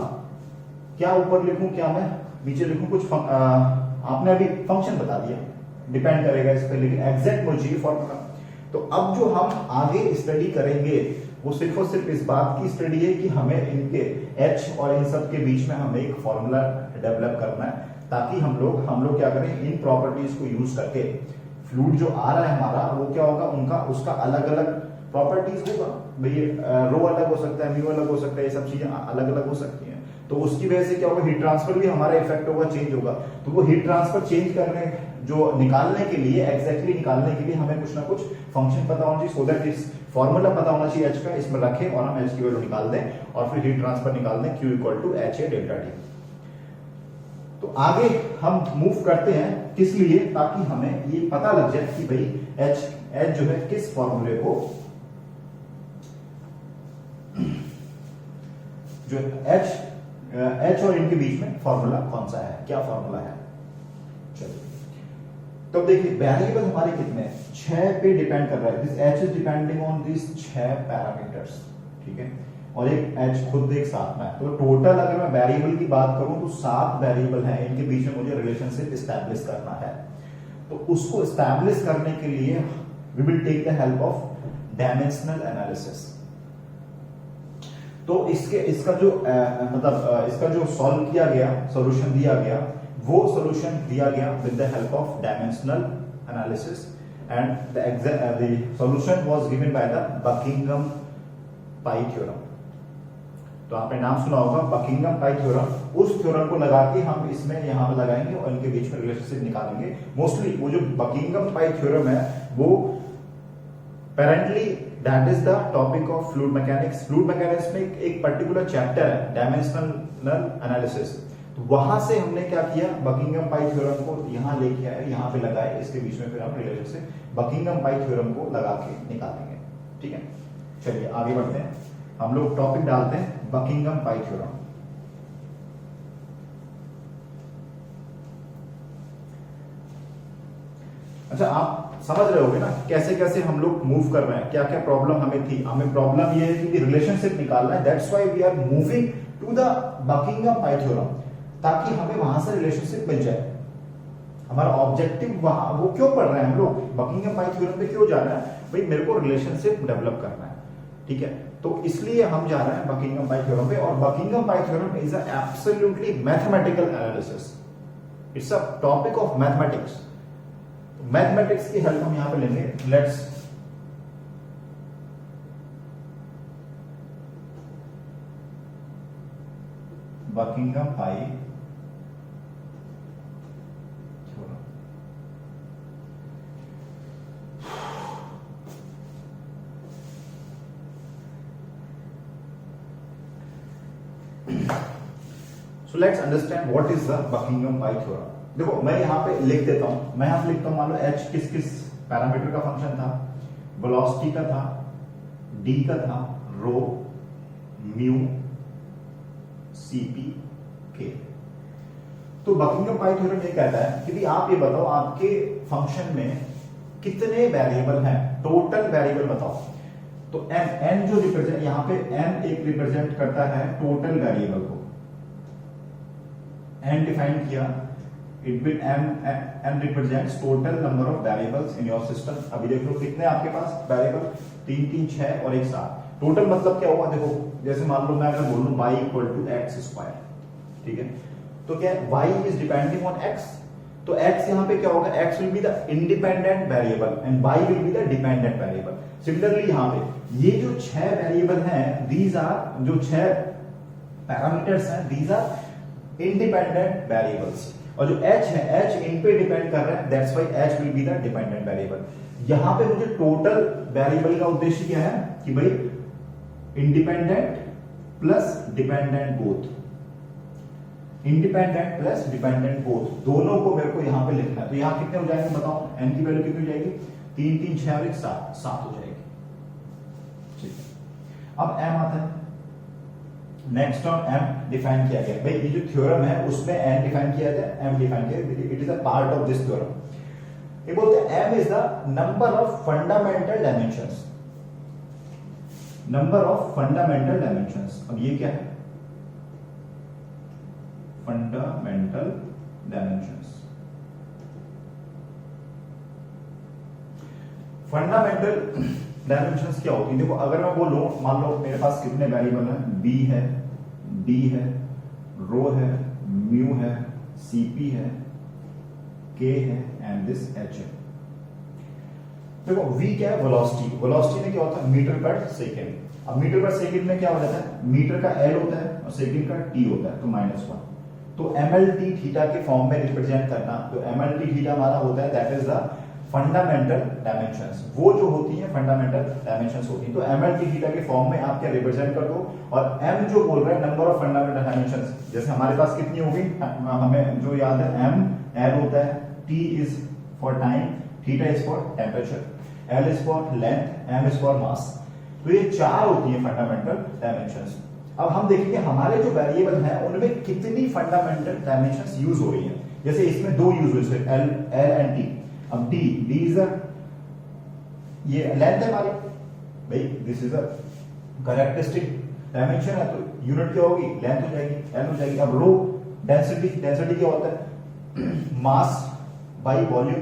क्या ऊपर लिखूं, क्या मैं नीचे लिखूं? कुछ आपने अभी फंक्शन बता दिया, डिपेंड करेगा इस पर, लेकिन एग्जैक्ट मुझे चाहिए फॉर्मूला। तो अब जो हम आगे स्टडी करेंगे वो सिर्फ और सिर्फ इस बात की स्टडी है कि हमें इनके h और इन सब के बीच में हमें एक फॉर्मूला डेवलप करना है, ताकि हम लोग क्या करें? इन प्रॉपर्टीज को यूज करके फ्लूइड जो आ रहा है हमारा वो क्या होगा? उसका अलग अलग प्रॉपर्टीज होगा। भाई रो अलग हो सकता है, म्यू अलग हो सकता है, ये सब चीजें अलग अलग हो सकती हैं। तो उसकी वजह से क्या होगा? हीट ट्रांसफर भी हमारा इफेक्ट होगा, चेंज होगा। तो वो हीट ट्रांसफर चेंज करने जो निकालने के लिए, एग्जैक्टली निकालने के लिए हमें कुछ ना कुछ फंक्शन पता होना चाहिए, सो दैट इस फॉर्मूला पता होना चाहिए h का, इसमें रखें और हम h की वैल्यू निकाल दें और फिर हीट ट्रांसफर निकाल दें Q equal to HA delta T। तो आगे हम मूव करते हैं किस लिए? ताकि हमें ये पता लग जाए कि भाई h जो है किस फॉर्मूले को, जो h और इनके बीच में फॉर्मूला कौन सा है, क्या फॉर्मूला है। चलिए तो देखिए वेरिएबल हमारे कितने हैं? 6 पे डिपेंड कर रहा है। This h is depending on this 6 parameters, ठीक है। और एक h खुद एक साथ में है। तो टोटल अगर मैं वेरिएबल की बात करूं तो 7 वेरिएबल हैं, इनके बीच में मुझे रिलेशनशिप एस्टैब्लिश करना है। तो उसको एस्टैब्लिश करने के लिए we will take the help of dimensional analysis. तो इसका जो सॉल्व किया गया, सॉल्यूशन दिया गया, वो सॉल्यूशन दिया गया with the help of dimensional analysis, and the solution was given by the Buckingham pi theorem. तो आपने नाम सुना होगा बकिंघम पाई थ्योरम। उस थ्योरम को लगा के हम इसमें यहां पे लगाएंगे और इनके बीच में रिलेशनशिप निकालेंगे। मोस्टली वो जो बकिंघम पाई थ्योरम है वो apparently that is the topic of fluid mechanics। Fluid mechanics में एक पर्टिकुलर चैप्टर है डायमेंशनल एनालिसिस। तो वहां से हमने क्या किया? बकिंघम पाई थ्योरम को यहां लेके आए, यहां पे लगाए, इसके बीच में फिर हम रिलेशनशिप बकिंघम पाई थ्योरम को लगा के निकालेंगे, ठीक है। चलिए आगे बढ़ते हैं, हम लोग टॉपिक डालते हैं बकिंघम पाई थ्योरम। अच्छा आप समझ रहे होगे ना कैसे कैसे हम लोग मूव कर रहे हैं, क्या क्या प्रॉब्लम हमें थी। हमें प्रॉब्लम ये है कि रिलेशनशिप निकालना है, that's why we are moving to the Buckingham pi theorem, ताकि हमें वहां से रिलेशनशिप मिल जाए। हमारा ऑब्जेक्टिव वहां वो क्यों पढ़ रहे हैं हम लोग, बकिंघम पाई थ्योरम पे क्यों जाना है? भाई मेरे को रिलेशनशिप डेवलप करना है, ठीक है। तो इसलिए हम जा रहे हैं बकिंघम पाई थ्योरम पे, और Buckingham pi theorem is a absolutely mathematical analysis, it's a topic of mathematics. Mathematics की हेल्प हम यहां पे लेंगे। Let's Buckingham pi theorem. So let's understand what is the Buckingham Pi theorem। देखो मैं यहाँ पे लिख देता हूं, मैं यहाँ पे लिखता हूं, मान लो h किस किस पैरामीटर का फंक्शन था, वेलोसिटी का था, d का था, रो, म्यू, cp, k। तो बकिंघम पाई थ्योरम ये कहता है कि भी आप ये बताओ आपके फंक्शन में कितने वेरिएबल हैं, टोटल वेरिएबल बताओ। तो n जो रिप्रेजेंट यहाँ पे n एक रिप्रेजेंट करता है टोटल वेरिएबल को, n डिफाइन किया, it will n represents total number of variables in your system. अभी देख लो कितने आपके पास वेरिएबल, 3 3 6 और 1 7। टोटल मतलब क्या हुआ, देखो जैसे मान लो मैं अगर बोलूं y equal to x square, ठीक है, तो क्या y is depending on x, तो x यहां पे क्या होगा, x will be the independent variable and y will be the dependent variable. Similarly यहां पे ये जो 6 वेरिएबल हैं, दीज आर जो 6 पैरामीटर्स हैं, दीज आर इंडिपेंडेंट वेरिएबल्स, और जो h है, h इन पे डिपेंड कर रहा है, that's why h will be the dependent variable. यहां पे मुझे टोटल वेरिएबल का उद्देश्य क्या है कि भाई independent plus dependent both, independent plus dependent both, दोनों को मेरे को यहां पे लिखना है। तो यहां कितने हो जाएंगे बताओ, n की वैल्यू कितनी हो जाएगी, 3 3 6 और 1 7 7 हो जाएगी, ठीक है। अब m आता है, नेक्स्ट ऑन m डिफाइन किया गया, भाई ये जो थ्योरम है उसमें n डिफाइन किया था, m डिफाइन किया, it is a part of this theorem. ये बोलते हैं m is the number of fundamental dimensions, number of fundamental dimensions. अब ये क्या है, फंडामेंटल डायमेंशंस। फंडामेंटल डायमेंशंस क्या होती है, देखो अगर मैं बोलूं, मान लो मेरे पास कितने वेरिएबल हैं, b है, d है, रो है, म्यू है, cp है, k है एंड दिस h है। देखो v क्या है, वेलोसिटी, वेलोसिटी में क्या होता है, मीटर पर सेकंड। अब मीटर पर सेकंड में क्या हो जाता है, मीटर का l होता है और सेकंड का t होता है, तो -1। तो mlt थीटा के फॉर्म में रिप्रेजेंट करना, तो mlt थीटा हमारा होता है, that is the fundamental dimensions, वो जो होती है फंडामेंटल डायमेंशंस होती है। तो mlt थीटा के फॉर्म में आप क्या रिप्रेजेंट कर दो, और m जो बोल रहा है नंबर ऑफ फंडामेंटल डायमेंशंस, जैसे हमारे पास कितनी होगी, हमें जो याद है, m l होता है, t is for time, theta is for temperature, l is for length, m is for mass. तो ये 4 होती है फंडामेंटल डायमेंशंस। अब हम देखेंगे हमारे जो वेरिएबल हैं उनमें कितनी फंडामेंटल डायमेंशंस यूज हो रही हैं। जैसे इसमें 2 यूज हुए, l एंड t। अब d इज ये लेंथ है हमारी, भाई this is a characteristic dimension है, तो यूनिट क्या होगी, लेंथ हो जाएगी, l हो जाएगी। अब रो डेंसिटी, डेंसिटी क्या होता है, मास बाई वॉल्यूम,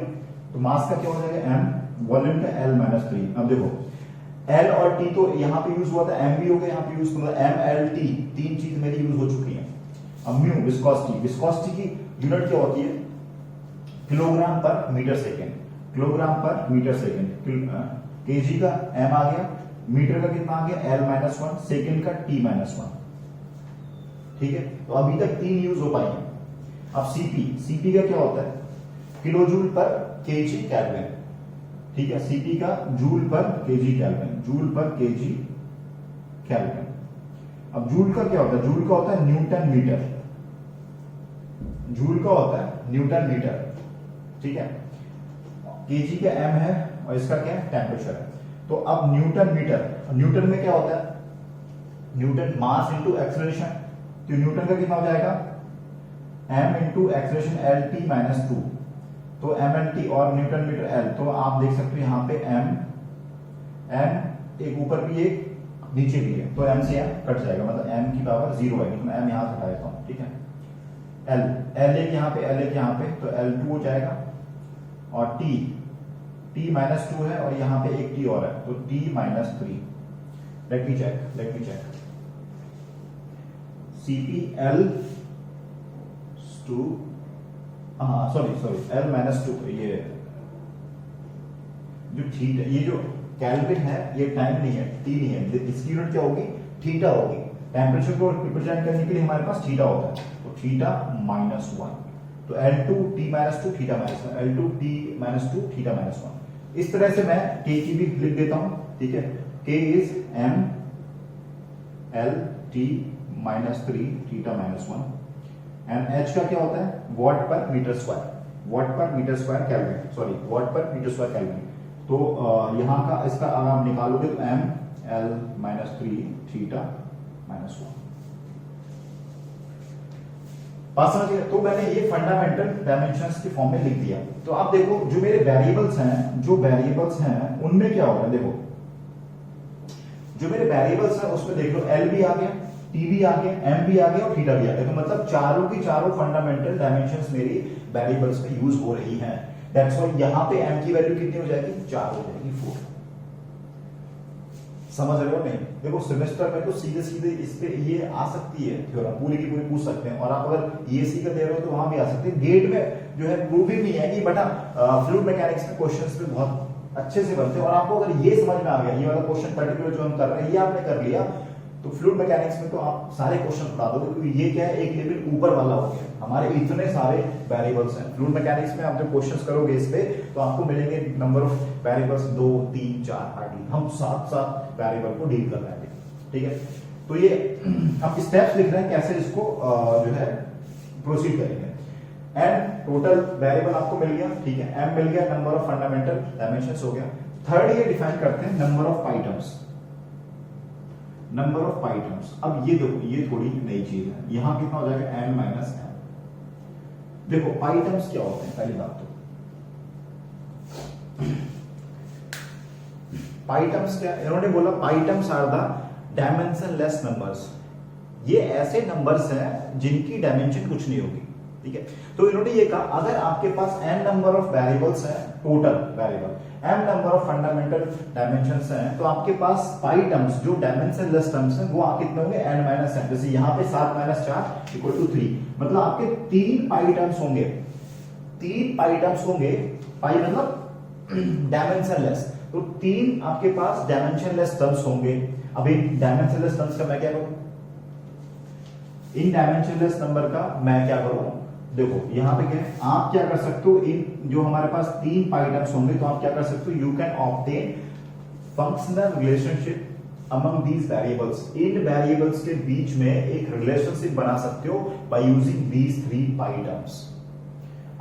तो मास का क्या हो जाएगा m, वॉल्यूम का l-3। अब देखो L और T तो यहाँ पे यूज हुआ था, M भी हो गया यहाँ पे यूज, मतलब M L T 3 चीज मेरी यूज हो चुकी है। अब म्यू विस्कोसिटी, विस्कोसिटी की यूनिट क्या होती है, किलोग्राम पर मीटर सेकेंड, किलोग्राम पर मीटर सेकेंड। केजी का M आ गया, मीटर का कितना आ गया L-1, सेकेंड का T-1, ठीक है। तो अभी तक 3 यूज हो पाई है। अब सीपी का क्या होता है, किलोजूल पर केजी केल्विन, ठीक है, सीपी का जूल पर केजी केल्विन, जूल पर केजी केल्विन। अब जूल का क्या होता है, जूल का होता है न्यूटन मीटर, जूल का होता है न्यूटन मीटर, ठीक है। केजी का m है और इसका क्या है, टेम्परेचर है। तो अब न्यूटन मीटर, न्यूटन में क्या होता है, न्यूटन मास इंटू एक्सेलरेशन, तो न्यूटन का कितना हो जाएगा, m इंटू एक्सेलरेशन LT-2, तो mlt और न्यूटन मीटर l। तो आप देख सकते हो यहाँ पे m एक ऊपर भी एक नीचे भी है, तो m से m कट जाएगा, मतलब m की पावर 0 आएगी, तो मैं m यहाँ से हटा देता हूँ, ठीक है। l एक यहाँ पे, l एक यहाँ पे, तो l2 हो जाएगा, और t -2 है और यहाँ पे एक t और है, तो t-3। Let me check CPL to sorry L minus 2, ये जो थीटा, ये जो केल्विन है ये टाइम नहीं है, टी नहीं है, इसकी यूनिट क्या होगी, थीटा होगी। टेम्परेचर को रिप्रेजेंट करने के लिए हमारे पास थीटा होता है, तो थीटा -1, तो L2 T minus 2 theta minus 1, L2 T minus 2 theta minus 1। इस तरह से मैं K की भी लिख देता हूं, ठीक है। K is M L T minus 3 theta minus 1 and H का क्या होता है, watt per metre square, watt per metre square kelvin, sorry watt per metre square kelvin. तो यहां का इसका अगर आप निकालोगे तो M L minus 3 theta minus 1। बात समझिए, तो मैंने ये फंडामेंटल डायमेंशंस की फॉर्म में लिख दिया। तो आप देखो जो मेरे वेरिएबल्स हैं उनमें क्या होगा, देखो जो मेरे वेरिएबल्स हैं उसमें देख लो L भी आ गया, T भी आ गया, M भी आ गया और थीटा भी आ गया। तो मतलब चारों की चारों फंडामेंटल डायमेंशंस मेरी वेरिएबल्स में यूज हो रही हैं। दैट्स व्हाई यहां पे M की वैल्यू कितनी हो जाएगी, 4 हो जाएगी, 4। समझ रहे हो नहीं? देखो सेमेस्टर में तो सीधे सीधे इस पे ये आ सकती है थ्योरम, पूरी की पूरी पूछ सकते हैं, और आप अगर ईएससी का दे रहे हो तो वहां भी आ सकते हैं। गेट में जो है प्रूविंग नहीं है कि बटा फ्लूइड मैकेनिक्स के क्वेश्चंस पे बहुत अच्छे से बनते हैं, और आपको अगर ये समझ में आ गया, ये वाला क्वेश्चन पर्टिकुलर जो हम कर रहे हैं ये आपने कर लिया, तो फ्लूइड मैकेनिक्स में तो आप सारे क्वेश्चन उठा दोगे, क्योंकि ये क्या है, एक लेवल ऊपर वाला हो गया। हमारे इतने सारे वेरिएबल्स हैं फ्लूइड मैकेनिक्स में, आप जब क्वेश्चंस करोगे इस पे तो आपको मिलेंगे नंबर ऑफ वेरिएबल्स 2 3 4 हार्डली, हम 7 वेरिएबल को डील कर रहे हैं, ठीक है। तो ये हम स्टेप्स लिख रहे हैं कैसे इसको जो है प्रोसीड करेंगे। एंड टोटल वेरिएबल आपको मिल गया, ठीक है, M मिल गया, नंबर ऑफ फंडामेंटल डायमेंशंस हो गया। थर्ड ये डिफाइन करते हैं नंबर ऑफ पाइटम्स, नंबर ऑफ पाइटम्स। अब ये देखो ये थोड़ी नई चीज है, यहां कितना हो जाएगा, N माइनस M। देखो पाइटम्स क्या होते हैं, पहली बात तो पाइटम्स क्या, इन्होंने बोला पाइटम्स आर द डायमेंशनलेस नंबर्स। ये ऐसे नंबर्स हैं जिनकी डायमेंशन कुछ नहीं होगी, ठीक है। तो इन्होंने ये कहा अगर आपके पास n नंबर ऑफ वेरिएबल्स हैं, total variable, m number of fundamental dimensions हैं, तो आपके पास पाई टर्म्स जो डायमेंशनलेस टर्म्स हैं वो कितने होंगे, n माइनस m। जैसे यहां पे 7 माइनस 4 इक्वल टू 3, मतलब आपके 3 पाई टर्म्स होंगे, 3 पाई टर्म्स होंगे, पाई मतलब डायमेंशनलेस, तो 3 आपके पास डायमेंशनलेस टर्म्स होंगे। अब इन डायमेंशनलेस टर्म्स का मैं क्या करूं, इन डायमेंशनलेस नंबर का मैं क्या करूं, देखो यहां पे क्या है, आप क्या कर सकते हो, इन जो हमारे पास 3 पाई टर्म्स होंगे तो आप क्या कर सकते हो, you can obtain functional relationship among these variables. In variables के बीच में एक रिलेशनशिप बना सकते हो by using these 3 pi terms.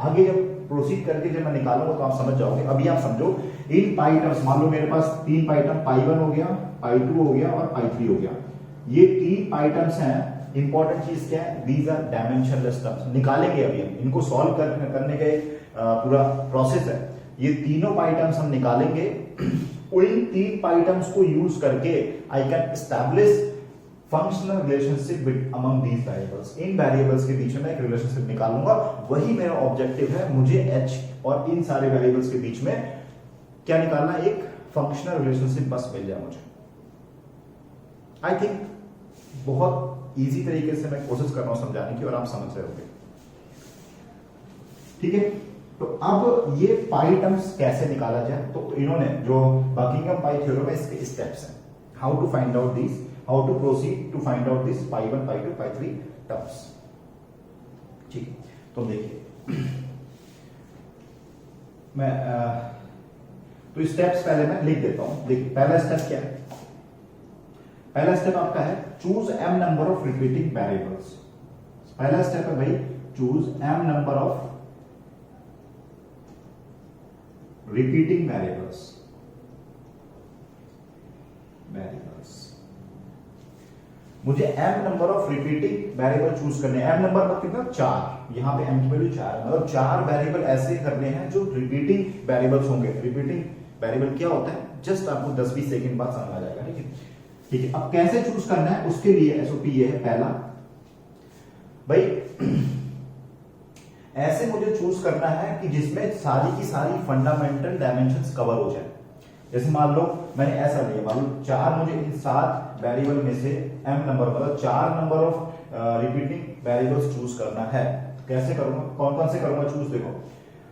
आगे जब प्रोसीड करके जब मैं निकालूंगा तो आप समझ जाओगे। अभी आप समझो इन पाई टर्म्स, मान लो मेरे पास 3 पाई टर्म, पाई 1 हो गया, पाई 2 हो गया और पाई 3 हो गया। ये 3 पाई टर्म्स हैं। इंपॉर्टेंट चीज क्या है, दीज आर डायमेंशनलेस टर्म्स। निकालेंगे अभी हम इनको, सॉल्व करने का पूरा प्रोसेस है। ये तीनों पाई टर्म्स हम निकालेंगे, इन 3 पाई टर्म्स को यूज करके I can establish functional relationship among these variables. In variables के बीच में एक रिलेशनशिप निकालूंगा, वही मेरा ऑब्जेक्टिव है। मुझे h और इन सारे वेरिएबल्स के बीच में क्या निकालना, एक फंक्शनल रिलेशनशिप बस मिल जाए मुझे। आई थिंक बहुत इजी तरीके से मैं कोशिश कर रहा हूं समझाने की और आप समझ रहे होंगे, ठीक है। तो अब ये पाई टर्म्स कैसे निकाला जाए, तो इन्होंने जो बकिंघम पाई थ्योरम है इसके स्टेप्स हैं, how to find out this, how to proceed to find out this pi 1 pi 2 pi 3 terms, ठीक है। तो देखिए मैं तो स्टेप्स पहले मैं लिख देता हूं। देखिए पहला स्टेप क्या है, पहला स्टेप आपका है choose m number of repeating variables. पहला स्टेप है भाई choose m number of repeating variables. मुझे m number of repeating variable choose करने हैं। m नंबर मतलब कितना, 4। यहां पे m की वैल्यू 4 है, मतलब 4 वेरिएबल ऐसे करने हैं जो रिपीटिंग वेरिएबल्स होंगे। रिपीटिंग वेरिएबल क्या होता है, जस्ट आपको 10-20 सेकंड बाद समझ आ जाएगा, ठीक है। ठीक है, अब कैसे चूज करना है उसके लिए एसओपी ये है। पहला भाई ऐसे मुझे चूज करना है कि जिसमें सारी की सारी फंडामेंटल डायमेंशंस कवर हो जाए। जैसे मान लो मैंने ऐसा लिया, मान लो 4 मुझे इन 7 वेरिएबल में से m नंबर मतलब 4 number of repeating variables choose करना है। कैसे करूंगा, कौन कौन से करूंगा चूज, देखो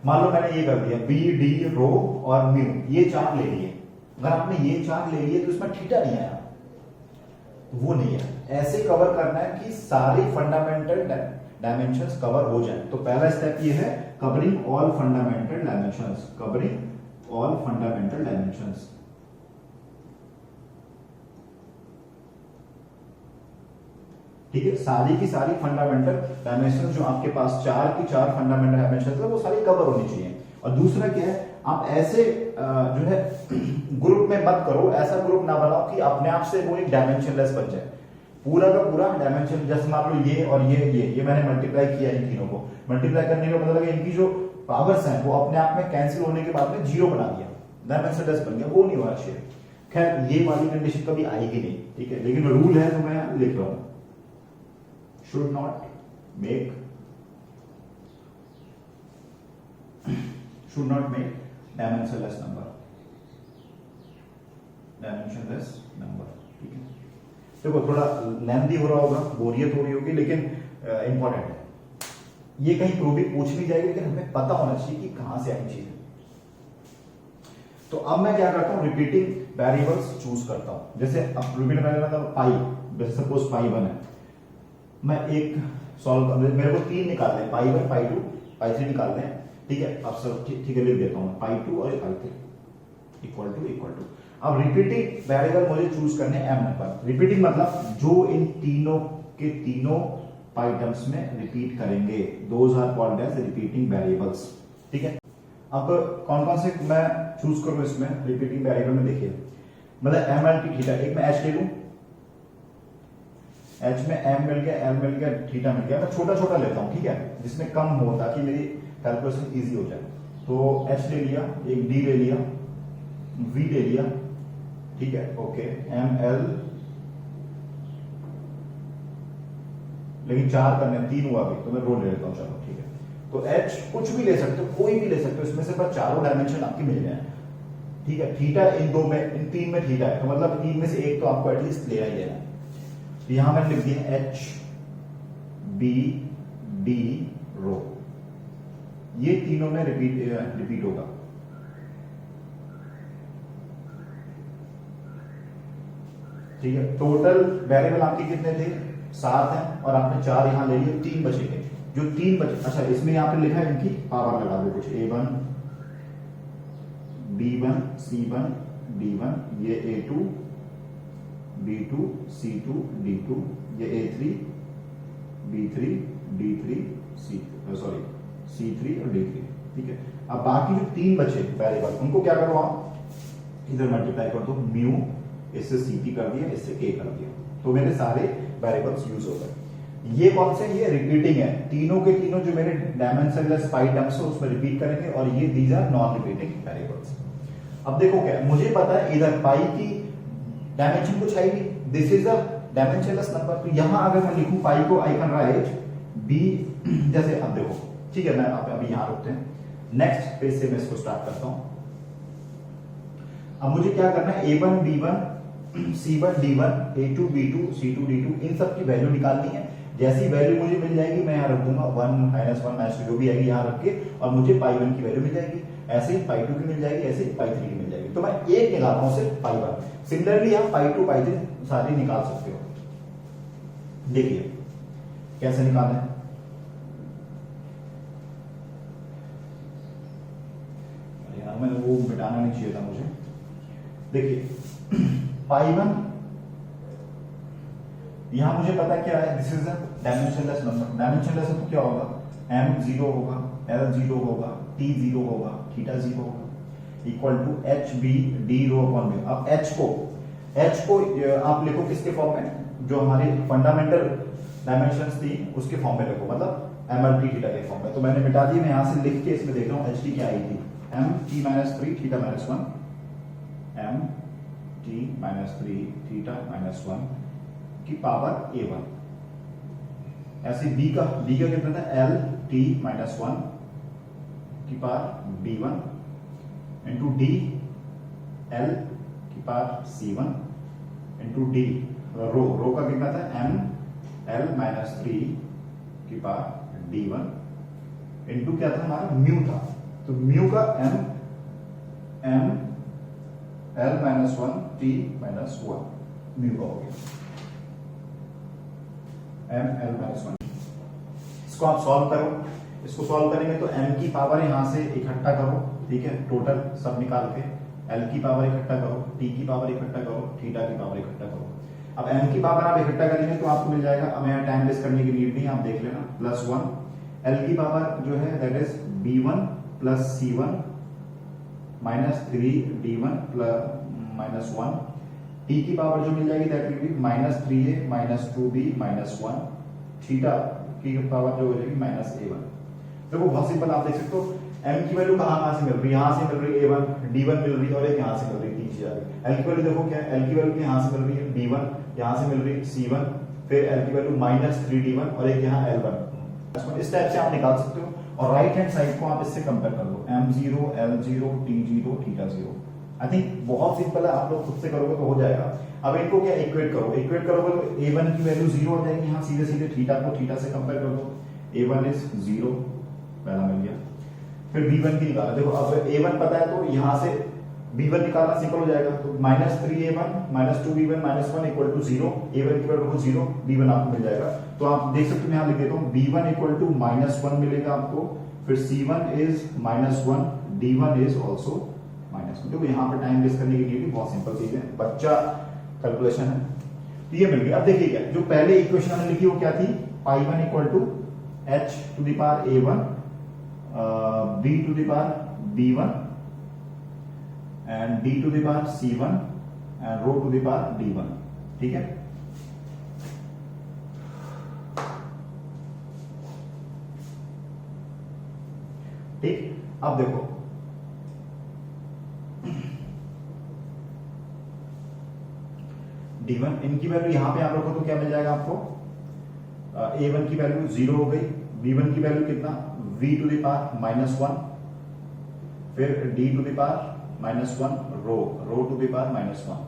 मान लो मैंने ये कर दिया बी डी रो और म्यू, ये 4 ले लिए। अगर आपने ये 4 ले लिए तो इसमें थीटा नहीं आया, वो नहीं है। ऐसे कवर करना है कि सारी फंडामेंटल डायमेंशंस कवर हो जाए। तो पहला स्टेप ये है covering all fundamental dimensions, covering all fundamental dimensions. ठीक है, सारी की सारी फंडामेंटल डायमेंशन जो आपके पास 4 की 4 फंडामेंटल डायमेंशन है वो सारी कवर होनी चाहिए। और दूसरा क्या है, आप ऐसे जो है ग्रुप में मत करो, ऐसा ग्रुप ना बनाओ कि अपने आप से वो एक डायमेंशनलेस बन जाए। पूरा का पूरा डायमेंशन, जैसे मान लो ये और ये मैंने मल्टीप्लाई किया इन तीनों को, मल्टीप्लाई करने का मतलब इनकी जो पावर्स हैं वो अपने आप में कैंसिल होने के बाद में 0 बना दिया, डायमेंशनलेस बन गया, वो नहीं होना चाहिए। खैर ये वाली कंडीशन कभी आएगी नहीं, ठीक है, लेकिन रूल है तो मैं लिख रहा हूं, should not make dimensionless number, ठीक है। देखो थोड़ा लेंथी हो रहा होगा, बोरियत हो रही होगी, लेकिन इंपॉर्टेंट है। ये कहीं प्रूफ पूछ नहीं जाएगी, लेकिन हमें पता होना चाहिए कि कहां से आई चीज है। तो अब मैं क्या करता हूं, रिपीटिंग वेरिएबल्स चूज करता हूं। जैसे अब रिपीटिंग वेरिएबल मतलब पाई, सपोज पाई 1 है, मैं एक सॉल्व, मेरे को 3 निकालने हैं, पाई 1 पाई 2 पाई 3 निकालने हैं, ठीक है। अब सब ठीक है, लिख देता हूं पाई 2 और पाई 3 इक्वल टू। अब रिपीटिंग वेरिएबल मुझे चूज करने हैं m नंबर। रिपीटिंग मतलब जो इन तीनों के तीनों पाई टर्म्स में रिपीट करेंगे, those are called as repeating variables, ठीक है। अब कौन कौन से मैं चूज करूं इसमें रिपीटिंग वेरिएबल में, देखिए मतलब m l t थीटा, एक मैं h ले लूं, h में m मिल गया, l मिल गया, थीटा मिल गया, मैं छोटा छोटा लेता हूं, ठीक है, जिसमें कम हो ताकि मेरी कैलकुलेशन इजी हो जाए। तो h ले लिया, एक d ले लिया, v ले लिया, ठीक है, ओके, m l, लेकिन 4 करने 3 हुआ अभी, तो मैं रो ले लेता हूं, चलो ठीक है। तो h कुछ भी ले सकते हो, कोई भी ले सकते हो, इसमें से पर चारों डायमेंशन आपकी मिल जाए, ठीक है। थीटा इन 2 में, इन 3 में थीटा है, तो मतलब 3 में से एक तो आपको एटलीस्ट लेना ही लेना है। तो यहां मैंने लिख दिया h b d रो, ये तीनों में रिपीट होगा, ठीक है। टोटल वेरिएबल आपके कितने थे, 7 हैं, और आपने 4 यहां ले लिए, 3 बचेंगे। जो 3 बचे, अच्छा इसमें यहां पे लिखा है इनकी पावर लगा दो कुछ, a1 b1 c1 d1, ये a2 b2 c2 d2, ये a3 b3 d3 c3 और d3, ठीक है। अब बाकी जो 3 बचे वेरिएबल, उनको क्या करो आप, इधर मल्टीप्लाई कर दो, म्यू इससे cp कर दिया, इससे k कर दिया, तो मेरे सारे वेरिएबल्स यूज हो गए। ये कौन से, ये रिपीटिंग है, तीनों के तीनों जो मेरे डायमेंशनलेस पाई टर्म्स है उसमें रिपीट करेंगे, और ये these are non repeating variables. अब देखो क्या, मुझे पता है इधर पाई की डायमेंशन कुछ है ही नहीं, this is the dimensionless number. तो यहां अगर मैं लिखूं पाई को आई कैन राइट b, जैसे अब देखो, ठीक है, मैं अभी यहां रुकते हैं, नेक्स्ट पेज से मैं इसको स्टार्ट करता हूं। अब मुझे क्या करना है, a1 b1 c1 d1 a2 b2 c2 d2, इन सब की वैल्यू निकालनी है। जैसी वैल्यू मुझे मिल जाएगी मैं यहाँ रख दूंगा 1 -1 -2 जो भी आएगी यहाँ रख के, और मुझे पाई 1 की वैल्यू मिल जाएगी, ऐसे ही पाई 2 की मिल जाएगी, ऐसे ही पाई 3 की मिल जाएगी। तो मैं एक निकालता हूँ सिर्फ पाई 1। सिमिलरली आप पाई 2 पाई 3 सारी निकाल सकते हो। देखिए कैसे निकालना है, यार मैंने वो मिटाना नहीं चाहिए था मुझे। देखिए पाई 1, यहां मुझे पता क्या है, this is a dimensionless number. Dimensionless है तो क्या होगा, m 0 होगा, l 0 होगा, t 0 होगा, थीटा 0 होगा, equal to h b d rho upon b। अब h को आप लिखो किसके फॉर्म में, जो हमारी फंडामेंटल डायमेंशंस थी उसके फॉर्म में लिखो, मतलब mlt थीटा के फॉर्म में। तो मैंने मिटा दी, मैं यहां से लिख के इसमें देख रहा हूं ht क्या आई थी, m t -3 theta -1, m t -3 theta -1 की पावर a1। ऐसे b का कितना था, l t -1 की power b1 into d L की पावर C1 इंटू डी, रो का कितना था एम एल माइनस 3 की पावर D1 इंटू क्या था हमारा म्यू था, तो म्यू का M L minus 1 T minus 1 mu का हो गया एम एल माइनस 1। इसको आप सॉल्व करो, इसको सॉल्व करेंगे तो m की पावर यहां से इकट्ठा करो, ठीक है, टोटल सब निकाल के l की पावर इकट्ठा करो, t की पावर इकट्ठा करो, थीटा की पावर इकट्ठा करो। अब m की पावर आप इकट्ठा करेंगे तो आपको मिल जाएगा, अब यहाँ टाइम वेस्ट करने की नीड नहीं, आप देख लेना, प्लस 1 l की पावर जो है that is b1 plus c1 minus 3 d1 plus minus 1, t की पावर जो मिल जाएगी that will B minus 3a minus 2b minus 1, theta की पावर जो हो जाएगी माइनस a1। देखो बहुत सिंपल, आप देख सकते हो m की वैल्यू कहां से मिल रही है, यहां से मिल रही है a1, d1 मिल रही है और एक यहां से मिल रही है, तीन चीज आ गई। l की वैल्यू देखो क्या है, l की वैल्यू यहां से मिल रही है b1, यहां से मिल रही है c1, फिर l की वैल्यू माइनस 3d1 और एक यहां l1। इस टाइप से आप निकाल सकते हो और राइट हैंड साइड को आप इससे कंपेयर कर लो, m0 l0 t0 θ0। I think बहुत सिंपल है, आप लोग खुद से करोगे तो हो जाएगा। अब इनको क्या इक्वेट करो, इक्वेट करोगे तो a1 की वैल्यू 0 हो जाएगी, यहां सीधे सीधे थीटा को थीटा से कंपेयर कर दो, a1 इज 0 पहला मिल गया। फिर b1 की निकालो, देखो अब a1 पता है तो यहां से b1 निकालना सिंपल हो जाएगा, तो minus 3a1 minus 2b1 minus 1 equal to 0, a1 की वैल्यू 0, b1 आपको मिल जाएगा। तो आप देख सकते हो, मैं यहां लिख देता हूं b1 इक्वल टू माइनस 1 मिलेगा आपको, फिर c1 is minus 1, d1 is also minus 1। देखो यहाँ पे टाइम वेस्ट करने की लिए बहुत सिंपल चीज है, बच्चा कैलकुलेशन है, तो ये मिल गया। अब देखिए क्या, जो पहले इक्वेशन हमने लिखी वो क्या थी, पाई1 equal to h to the power a1 b to the power b1 and d to the power c1 and rho to the power d1, ठीक है। ठीक, अब देखो d1 इनकी वैल्यू यहां पे आप रखो तो क्या मिल जाएगा आपको, a1 की वैल्यू 0 हो गई, b1 की वैल्यू कितना v to the power minus 1, फिर d to the power minus 1 rho to the power minus 1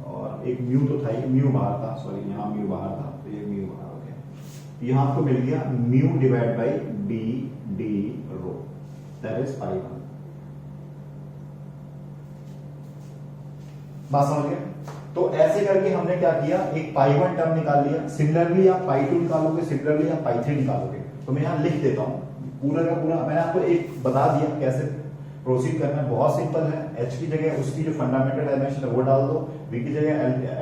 और एक म्यू तो था, म्यू बाहर था, सॉरी यहाँ म्यू बाहर था, तो ये म्यू बाहर हो गया। यहाँ आपको मिल गया mu divide by b d rho, that is पाई1। बात समझ गए? तो ऐसे करके हमने क्या किया, एक पाई1 टर्म निकाल लिया, सिमिलरली आप पाई2 निकालोगे, सिमिलरली आप पाई3 निकालोगे। तो मैं यहाँ लिख देता हूँ पूरा का पूरा, मैंने आपको एक बता दिया कैसे प्रोसीड करना है, बहुत सिंपल है। h की जगह उसकी जो फंडामेंटल डायमेंशन है वो डाल दो, v की जगह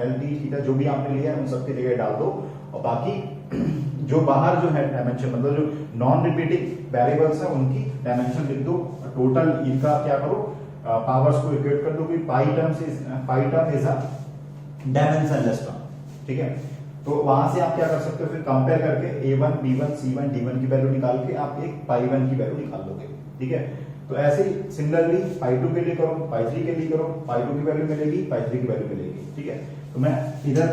एल टी थीटा जो भी आपने लिया है उन सबकी जगह डाल दो, और बाकी जो बाहर जो है डायमेंशन, मतलब जो नॉन रिपीटिंग वेरिएबल्स है उनकी डायमेंशन लिख दो, टोटल इनका क्या करो, पावर्स को इक्वेट कर दो कि pi term is a dimensionless term, ठीक है। तो वहां से आप क्या कर सकते हो, फिर कंपेयर करके a1 b1 c1 d1 की वैल्यू निकाल के आप एक पाई1 की वैल्यू निकाल लोगे, ठीक है। तो ऐसे ही सिमिलरली पाई2 के लिए करो, पाई3 के लिए करो, पाई2 की वैल्यू मिलेगी, पाई3 की वैल्यू मिलेगी, ठीक है। तो मैं इधर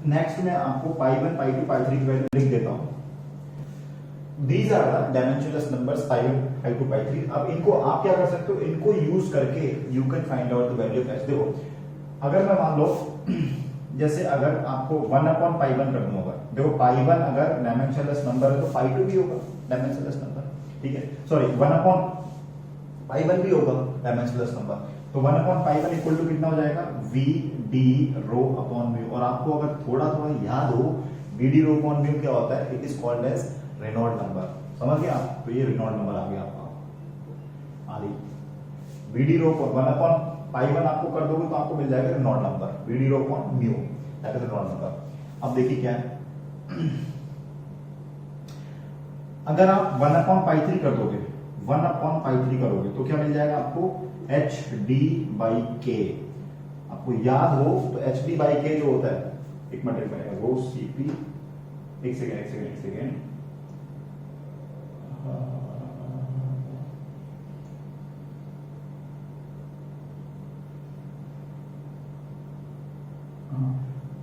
नेक्स्ट में आपको पाई1 पाई2 पाई3 की वैल्यू लिख देता हूं। These are the dimensionless numbers pi1 pi2 pi3। अब इनको आप क्या कर सकते हो, इनको यूज करके you can find out the value of h। देखो अगर मैं मान लो जैसे अगर आपको 1/पाई1 करना होगा, देखो पाई1 अगर डायमेंशनलेस नंबर है तो पाई2 भी होगा डायमेंशनलेस नंबर, ठीक है। सॉरी 1/पाई1 भी होगा डायमेंशनलेस नंबर, तो 1/पाई1 इक्वल टू कितना हो जाएगा, v d rho upon mu. और आपको अगर थोड़ा थोड़ा याद हो v d rho upon mu क्या होता है, it is called as Reynold number, समझ गए आप। तो ये रेनॉल्ड नंबर आ गया आपका, आदि वीडी रो 1/पाई1 आपको कर दोगे तो आपको मिल जाएगा Reynold number, VD rho upon mu, that is Reynold number. अब देखिए क्या है, अगर आप 1/पाई3 कर दोगे, 1/पाई3 करोगे तो क्या मिल जाएगा आपको, एच डी बाई के। आपको याद हो तो एच डी बाई के जो होता है, एक मिनट में रो सीपी, एक सेकेंड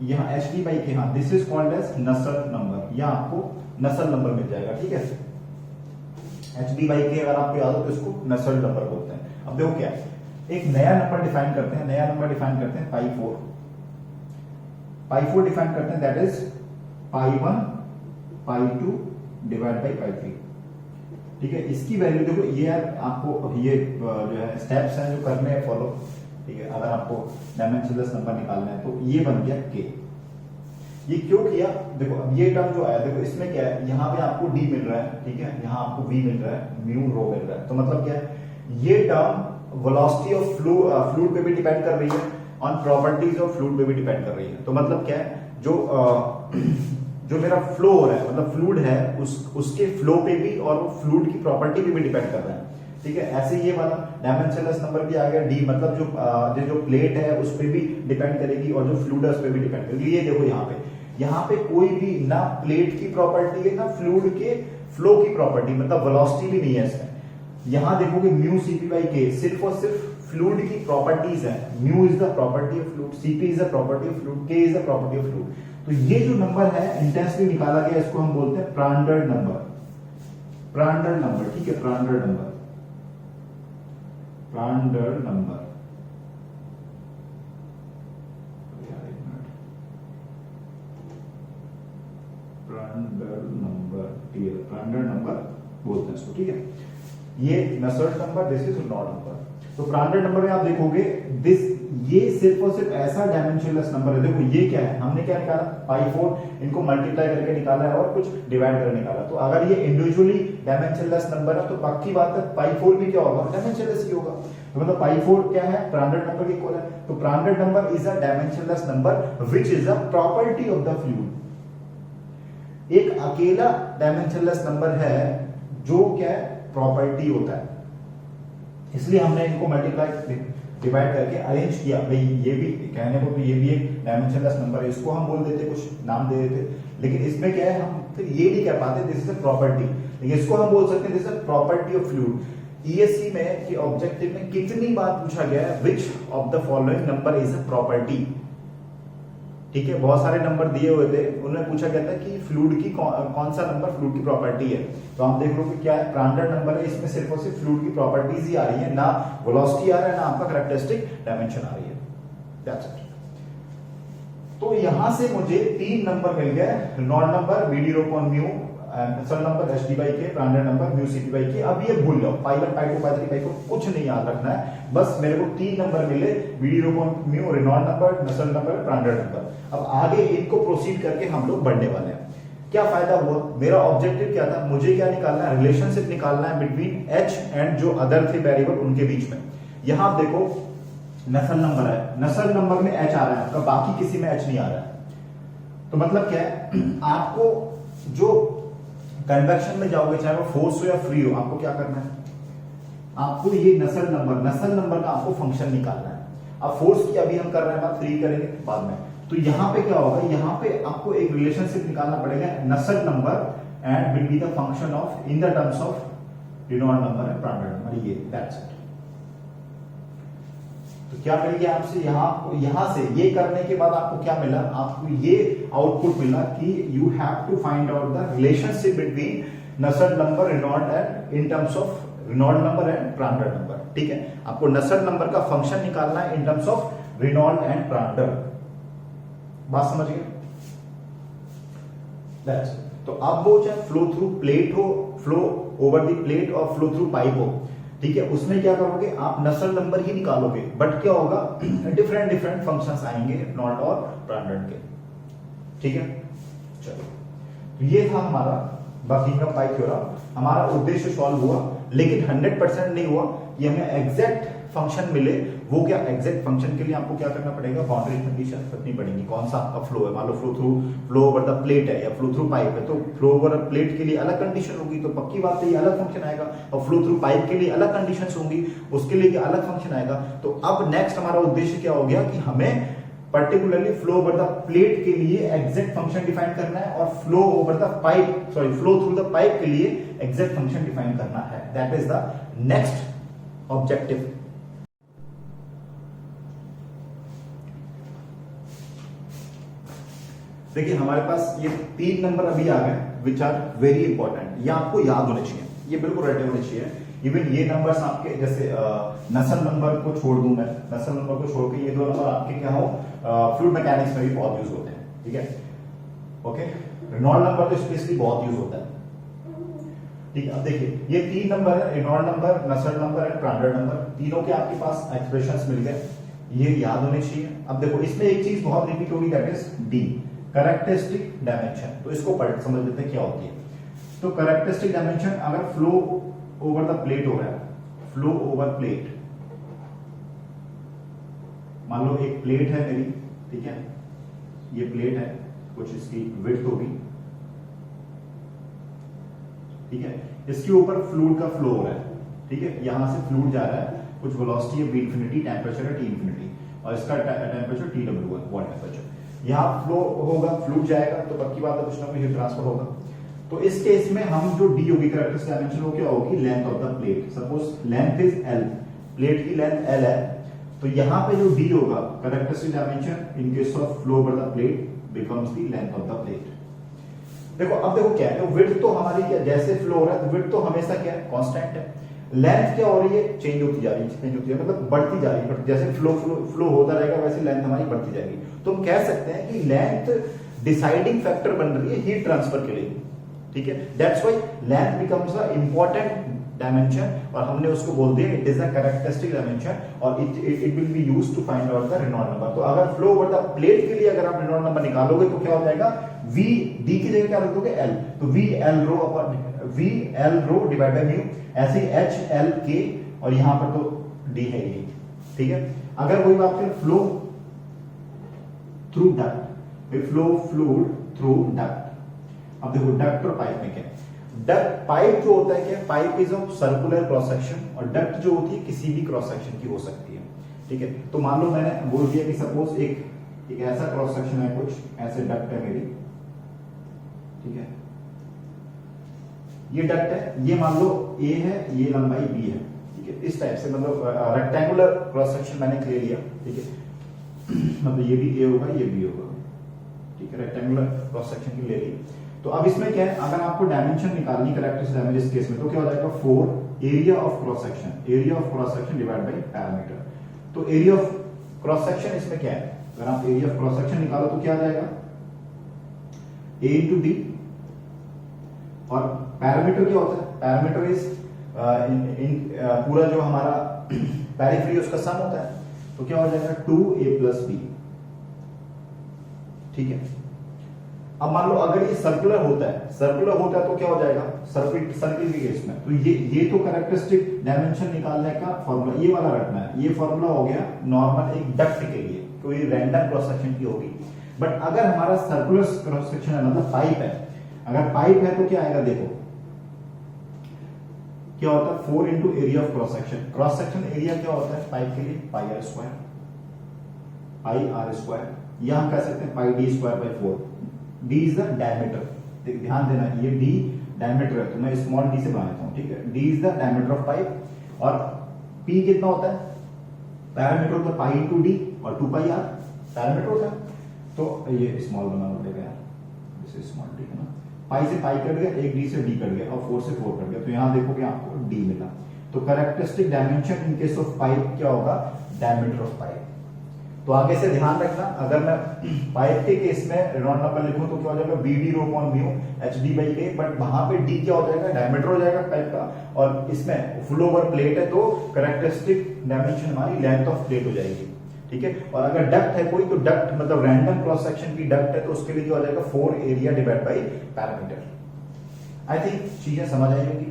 यहाँ एच डी बाई के, हाँ दिस इज कॉल्ड एज नसल नंबर, यहाँ आपको नसल नंबर मिल जाएगा, ठीक है। एच डी बाई के अगर आपको याद हो तो इसको नसेल्ट नंबर बोलते हैं। अब देखो क्या है, एक नया नंबर डिफाइन करते हैं, नया नंबर डिफाइन करते हैं पाई 4 डिफाइन करते हैं, that is pi 1 pi 2 divide by pi 3। ठीक है, इसकी वैल्यू देखो, ये आपको ये जो है स्टेप्स हैं जो करने हैं फॉलो। ठीक है, अगर आपको डायमेंशनलेस नंबर निकालना है तो ये बन गया के। ये क्यों किया, देखो अब ये टर्म जो आया, देखो इसमें क्या है, यहाँ पे आपको डी मिल रहा है, ठीक है, यहाँ आपको वी मिल रहा है, म्यू रो मिल रहा है, तो मतलब क्या है, ये टर्म वेलोसिटी ऑफ फ्लूइड पे भी डिपेंड कर रही है, ऑन प्रॉपर्टीज ऑफ फ्लूइड पे भी डिपेंड कर रही है। तो मतलब क्या है, जो मेरा फ्लो हो रहा है, मतलब फ्लूइड है, उसके फ्लो पे भी और वो फ्लूइड की प्रॉपर्टी पे भी डिपेंड कर रहा है। ठीक है, ऐसे ये वाला डायमेंशनलेस नंबर भी आ गया डी, मतलब जो प्लेट है उस पर भी डिपेंड करेगी और जो फ्लूइड है उस पर भी डिपेंड करेगी। ये देखो यहाँ पे कोई भी ना प्लेट की प्रॉपर्टी है ना फ्लूइड के फ्लो की प्रॉपर्टी, मतलब वेलोसिटी भी नहीं है इसमें। यहां देखोगे म्यू सीपी बाई के सिर्फ और सिर्फ फ्लूइड की प्रॉपर्टीज है। Mu is the property of fluid, CP is the property of fluid, K is the property of fluid. तो ये जो नंबर है इंटेंसली निकाला गया, इसको हम बोलते हैं प्रांडल नंबर। प्रांडल नंबर, ठीक है, Prandtl number, Prandtl number. Prandtl number, ठीक है, प्रांडल नंबर बोलते हैं इसको। ठीक है, ये Nusselt number, this is not number. तो प्रांडल नंबर में आप देखोगे दिस, ये सिर्फ और सिर्फ ऐसा डायमेंशनलेस नंबर है। देखो ये क्या है, हमने क्या निकाला, पाई 4, इनको मल्टीप्लाई करके निकाला है और कुछ डिवाइड करके निकाला। तो अगर ये इंडिविजुअली डायमेंशनलेस नंबर है तो पक्की बात है पाई 4 भी क्या होगा, डायमेंशनलेस ही होगा। तो मतलब पाई 4 क्या है, प्रांडल नंबर के इक्वल है। तो Prandtl number is a dimensionless number which is a property of the fluid. एक अकेला डायमेंशनलेस नंबर है जो क्या है, प्रॉपर्टी होता है, इसलिए हमने इनको मल्टीप्लाई डिवाइड करके अरेंज किया। भाई ये भी कहने को तो ये भी एक डायमेंशनलेस नंबर है, इसको हम बोल देते, कुछ नाम दे देते, लेकिन इसमें क्या है, हम फिर ये नहीं कह पाते दिस इज अ प्रॉपर्टी, लेकिन इसको हम बोल सकते हैं this is a property of fluid. ESC में कि ऑब्जेक्टिव में कितनी बार पूछा गया है, which of the following number is a property. ठीक है, बहुत सारे नंबर दिए हुए थे, उन्होंने पूछा गया था कि फ्लूइड की कौन सा नंबर फ्लूइड की प्रॉपर्टी है। तो आप देख लो कि क्या है, प्रांडल नंबर है, इसमें सिर्फ और सिर्फ फ्लूइड की प्रॉपर्टीज ही आ रही है, ना वेलोसिटी आ रहा है, ना आपका कैरेक्टरिस्टिक डायमेंशन आ रही है। That's it. तो यहां से मुझे 3 नंबर मिल गए, Reynold number, BD rho upon mu, Nusselt number H D by K, Prandtl number mu CP by K. अब ये भूल जाओ, पाई 1 पाई 2 पाई 3 पाई 4 कुछ नहीं याद रखना है, बस मेरे को 3 नंबर मिले, BD rho upon mu, Reynold number, Nusselt number, Prandtl number. अब आगे इनको प्रोसीड करके हम लोग बढ़ने वाले हैं। क्या फायदा हुआ, मेरा ऑब्जेक्टिव क्या था, मुझे क्या निकालना है, रिलेशनशिप निकालना है बिटवीन एच एंड जो अदर थे वेरिएबल उनके बीच में। यहां आप देखो नसेल्ट नंबर है, नसेल्ट नंबर में एच आ रहा है आपका, बाकी किसी में एच नहीं आ रहा है। तो मतलब क्या है, आपको जो कन्वेक्शन में जाओगे, चाहे वो फोर्स हो या फ्री हो, आपको क्या करना है, आपको ये नसेल्ट नंबर का आपको फंक्शन निकालना है। अब फोर्स की अभी हम कर रहे हैं बात, फ्री करेंगे बाद में। तो यहां पे क्या होगा, यहां पे आपको एक रिलेशनशिप निकालना पड़ेगा, Nusselt number and will be the function of in the terms of Reynold number and Prandtl number, ये दैट्स इट। तो क्या मिल गया आपसे, यहां से ये करने के बाद आपको क्या मिला, आपको ये आउटपुट मिला कि you have to find out the relationship between Nusselt number, Reynold and in terms of Reynold number and Prandtl number. ठीक है, आपको नसेल्ट नंबर का फंक्शन निकालना है in terms of Reynold and Prandtl. बात समझ गए? That's it. तो अब वो चाहे फ्लो थ्रू प्लेट हो, फ्लो ओवर द प्लेट और फ्लो थ्रू पाइप हो, ठीक है, उसमें क्या करोगे आप, नसेल्ट नंबर ही निकालोगे, बट क्या होगा, डिफरेंट फंक्शंस आएंगे रेनॉल्ड और प्रांडल के। ठीक है, चलो, तो ये था हमारा बकिंघम पाई थ्योरम। हमारा उद्देश्य सॉल्व हुआ, लेकिन 100% नहीं हुआ कि हमें एग्जैक्ट फंक्शन मिले। वो क्या, एग्जैक्ट फंक्शन के लिए आपको क्या करना पड़ेगा, बाउंड्री कंडीशन रखनी पड़ेगी। कौन सा आपका फ्लो है, मान low flow over the plate है या फ्लो थ्रू पाइप है, तो फ्लो ओवर प्लेट के लिए अलग कंडीशन होगी, तो पक्की बात है ये अलग फंक्शन आएगा, और फ्लो थ्रू पाइप के लिए अलग कंडीशंस होंगी, उसके लिए अलग फंक्शन आएगा। तो अब नेक्स्ट हमारा उद्देश्य क्या हो गया कि हमें particularly flow over the plate के लिए एग्जैक्ट फंक्शन डिफाइन करना है, और फ्लो थ्रू द पाइप के लिए एग्जैक्ट फंक्शन डिफाइन करना है। That is the next objective. देखिए हमारे पास ये 3 नंबर अभी आ गए विच आर वेरी इंपॉर्टेंट, ये आपको याद होने चाहिए। ये बिल्कुल रटे होने चाहिए। इवन ये नंबर्स आपके जैसे नसल नंबर को छोड़ दूं मैं, नसल नंबर को छोड़ के ये दो नंबर आपके क्या हो फ्लूइड मैकेनिक्स में भी बहुत यूज होते हैं, ठीक है। ओके, रेनॉल्ड नंबर तो स्पेशली बहुत यूज होता है, ठीक है। अब देखिए ये 3 नंबर है, रेनॉल्ड नंबर, नसल नंबर एंड प्रांडल नंबर, तीनों के आपके पास एक्सप्रेशंस मिल गए, ये याद होने चाहिए। अब देखो इसमें एक चीज बहुत रिपीट होगी, that is D, characteristic dimension. तो इसको पढ़ समझ लेते हैं क्या होती है। तो कैरेक्टरिस्टिक डायमेंशन अगर फ्लो ओवर द प्लेट हो रहा है, फ्लो ओवर प्लेट, मान लो एक प्लेट है मेरी, ठीक है, ये प्लेट है, कुछ इसकी विड्थ होगी, ठीक है, इसके ऊपर फ्लूइड का फ्लो हो रहा है, ठीक है, यहां से फ्लूइड जा रहा है, कुछ वेलोसिटी है v इंफिनिटी, टेम्परेचर है T इंफिनिटी, और इसका टेम्परेचर TW है, बॉडी टेम्परेचर। यहां फ्लो होगा, फ्लूइड जाएगा, तो पक्की बात है कुछ ना कुछ हीट ट्रांसफर होगा। तो इस केस में हम जो डी होगी कैरेक्टरिस्टिक डायमेंशन, वो क्या होगी, length of the plate. Suppose length is L, plate की लेंथ L है, तो यहां पे जो डी होगा characteristic dimension in case of flow over the plate becomes the length of the plate. देखो अब देखो क्या है, विड्थ तो हमारी क्या, जैसे फ्लो हो रहा है तो विड्थ तो हमेशा क्या है, कांस्टेंट है। लेंथ क्या हो रही है, चेंज होती जा रही है, चेंज होती है मतलब बढ़ती जा रही है, जैसे फ्लो होता रहेगा वैसे लेंथ हमारी बढ़ती जाएगी। तो हम कह सकते हैं कि लेंथ डिसाइडिंग फैक्टर बन रही है हीट ट्रांसफर के लिए, ठीक है। That's why length becomes a important dimension, और हमने उसको बोल दिया it is a characteristic dimension, और it will be used to find out the Reynold number. तो अगर फ्लो ओवर द प्लेट के लिए अगर आप रेनॉल्ड नंबर निकालोगे तो क्या हो जाएगा, v d की जगह क्या रख दोगे, l, तो v l rho divide by mu, ऐसे h l k, और यहां पर तो d है ये, ठीक है। अगर वही बात करें flow through duct, flow fluid through duct. अब देखो डक्ट और पाइप में क्या है, डक्ट पाइप जो होता है क्या, pipe is of circular cross section, और डक्ट जो होती है किसी भी क्रॉस सेक्शन की हो सकती है, ठीक है। तो मान लो मैंने बोल दिया कि सपोज एक ऐसा क्रॉस सेक्शन है, कुछ ऐसे डक्ट है मेरी, ठीक है, ये डक्ट है, ये मान लो A है, ये लंबाई B है, ठीक है। इस टाइप से मतलब रेक्टेंगुलर क्रॉस सेक्शन मैंने ले लिया, ठीक है, मतलब ये भी A होगा, ये B होगा, ठीक है, रेक्टेंगुलर क्रॉस सेक्शन की ले ली। तो अब इसमें क्या है, अगर आपको डायमेंशन निकालनी कैरेक्टरिस्टिक डायमेंशन इस केस में, तो क्या हो जाएगा 4 area of cross section divide by parameter. तो एरिया ऑफ क्रॉस सेक्शन इसमें क्या है, अगर आप एरिया ऑफ क्रॉस सेक्शन निकालो तो क्या आ जाएगा, A इंटू डी, और पैरामीटर क्या होता है, पैरामीटर इज पूरा जो हमारा पेरिफेरी उसका सम होता है, तो क्या हो जाएगा 2a प्लस b, ठीक है। अब मान लो अगर ये सर्कुलर होता है तो क्या हो जाएगा, सर्किल के केस में, तो ये तो कैरेक्टरिस्टिक डायमेंशन निकालने का फॉर्मूला ये वाला रखना है। ये फॉर्मूला हो गया नॉर्मल एक डक्ट के लिए, कोई रैंडम क्रॉस सेक्शन की होगी। बट अगर हमारा सर्कुलर क्रॉस सेक्शन है, मतलब पाइप है, अगर पाइप है तो क्या आएगा, देखो क्या होता है 4 into area of cross section. Cross section area क्या होता है पाइप के लिए, पाई आर स्क्वायर, यहां कह सकते हैं pi D square by 4। D is the diameter, ध्यान देना ये डी डायमीटर है, तो मैं स्मॉल डी से बना देता हूं, ठीक है। D is the diameter of pipe, और पी कितना होता है, पैरामीटर होता है पाई इंटू डी, और 2 पाई आर पैरामीटर होता है। तो ये स्मॉल बना पड़ेगा यार, दिस इज स्मॉल डी है ना, पाई से पाई कट गया, एक डी से डी कट गया, और 4 से 4 कट गया, तो यहां देखोगे आपको डी मिला। तो characteristic dimension in case of pipe क्या होगा, डायमीटर ऑफ पाइप। तो आगे से ध्यान रखना, अगर मैं पाइप के केस में रेनॉल्ड नंबर लिखूं तो क्या हो जाएगा, B D rho upon mu H D by A, but वहां पे डी क्या हो जाएगा, डायमीटर हो जाएगा पाइप का, और इसमें फ्लो ओवर प्लेट है तो कैरेक्टरिस्टिक डायमेंशन हमारी लेंथ ऑफ प्लेट हो जाएगी, ठीक है। और अगर डक्ट है कोई, तो डक्ट मतलब रैंडम क्रॉस सेक्शन की डक्ट है, तो उसके लिए क्या हो जाएगा 4 area divide by parameter. I think चीजें समझ आई होंगी,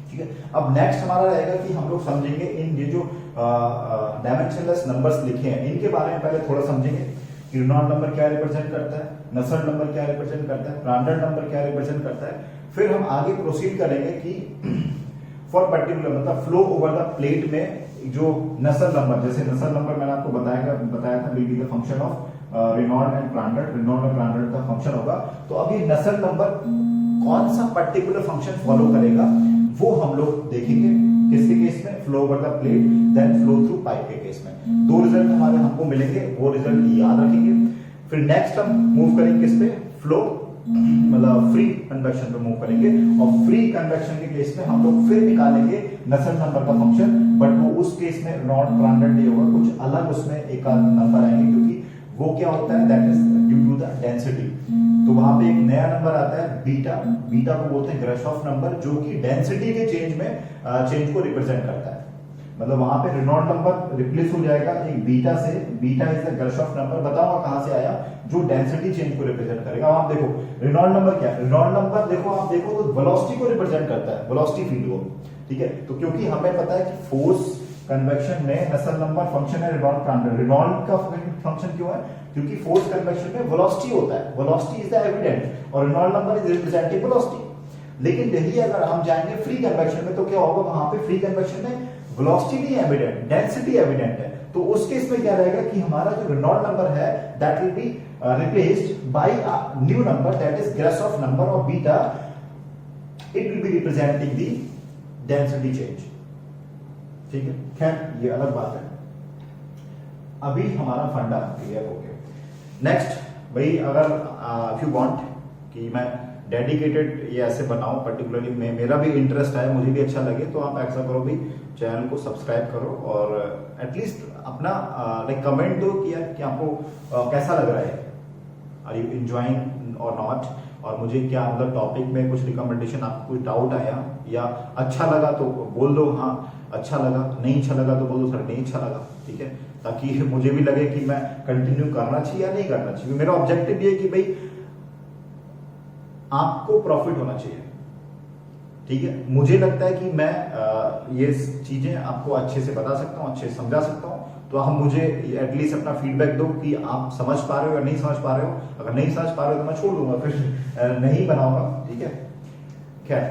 ठीक है। अब नेक्स्ट हमारा रहेगा कि हम लोग समझेंगे इन ये जो डायमेंशनलेस नंबर्स लिखे हैं इनके बारे में पहले थोड़ा समझेंगे कि रेनॉल्ड नंबर क्या रिप्रेजेंट करता है, नसेल्ट नंबर क्या रिप्रेजेंट करता है, प्रांडल नंबर क्या रिप्रेजेंट करता है। फिर हम आगे प्रोसीड करेंगे कि फॉर पर्टिकुलर मतलब फ्लो ओवर द प्लेट में जो नसेल्ट नंबर, जैसे नसेल्ट नंबर मैंने आपको बताया था will be the function of Reynold and Prandtl, Reynold और प्रांडल का फंक्शन होगा। तो अब ये नसेल्ट नंबर कौन सा पर्टिकुलर फंक्शन फॉलो करेगा वो हम लोग देखेंगे, किसके केस में, flow over the plate then flow through pipe के केस में। 2 रिजल्ट हमारे हमको मिलेंगे, वो रिजल्ट याद रखेंगे। फिर नेक्स्ट हम मूव करेंगे किस पे, फ्लो मतलब फ्री कन्वेक्शन पे मूव करेंगे और फ्री कन्वेक्शन के केस में हम लोग फिर निकालेंगे नसेल्ट नंबर का फंक्शन, बट वो उस केस में नॉट ब्रांडेड नहीं होगा, कुछ अलग उसमें एक आध नंबर आएंगे, क्योंकि वो क्या होता है, that is due to the density. तो वहां पे एक नया नंबर आता है बीटा, बीटा को बोलते हैं ग्राशॉफ नंबर, जो कि डेंसिटी के चेंज को रिप्रेजेंट करता है। मतलब वहां पे रेनॉल्ड नंबर रिप्लेस हो जाएगा एक बीटा से, beta is the Grashof number, बताऊंगा कहां से आया, जो डेंसिटी चेंज को रिप्रेजेंट करेगा। आप देखो रेनॉल्ड नंबर क्या है, रेनॉल्ड नंबर देखो, आप देखो तो वेलोसिटी को रिप्रेजेंट करता है, वेलोसिटी फील्ड को, ठीक है। तो क्योंकि हमें पता है कि फोर्स कन्वेक्शन में नसेल्ट नंबर फंक्शन है रेनॉल्ड ट्रांसफर, रेनॉल्ड का फंक्शन क्यों है, क्योंकि फोर्स कन्वेक्शन में वेलोसिटी होता है, वेलोसिटी इज द एविडेंट और Reynold number is representing velocity. लेकिन यही अगर हम जाएंगे फ्री कन्वेक्शन में, तो क्या होगा, वहां पे फ्री कन्वेक्शन में वेलोसिटी नहीं एविडेंट, डेंसिटी एविडेंट है। तो उस केस में क्या रहेगा कि हमारा जो रेनॉल्ड नंबर है that will be replaced by a new number that is Grashof number of beta, it will be representing the density change, ठीक है। खैर ये अलग बात है, अभी हमारा फंडा क्लियर हो गया। नेक्स्ट भाई, अगर इफ यू वांट कि मैं डेडिकेटेड ये ऐसे बनाऊं, पर्टिकुलरली मेरा भी इंटरेस्ट है, मुझे भी अच्छा लगे, तो आप ऐसा करो भी, चैनल को सब्सक्राइब करो और एटलीस्ट अपना लाइक कमेंट दो कि यार कि आपको कैसा लग रहा है, आर यू एंजॉयिंग और नॉट, और मुझे क्या मतलब टॉपिक में कुछ रिकमेंडेशन, आपको कोई डाउट आया या अच्छा लगा तो बोल दो हाँ अच्छा लगा, नहीं अच्छा लगा तो बोल दो सर नहीं अच्छा लगा, ठीक है, ताकि मुझे भी लगे कि मैं कंटिन्यू करना चाहिए या नहीं करना चाहिए। मेरा ऑब्जेक्टिव ये है कि भाई आपको प्रॉफिट होना चाहिए, ठीक है। मुझे लगता है कि मैं ये चीजें आपको अच्छे से बता सकता हूँ, अच्छे से समझा सकता हूँ, तो आप मुझे एटलीस्ट अपना फीडबैक दो कि आप समझ पा रहे हो या नहीं समझ पा रहे हो। अगर नहीं समझ पा रहे हो तो मैं छोड़ दूंगा, फिर नहीं बनाऊंगा, ठीक है। खैर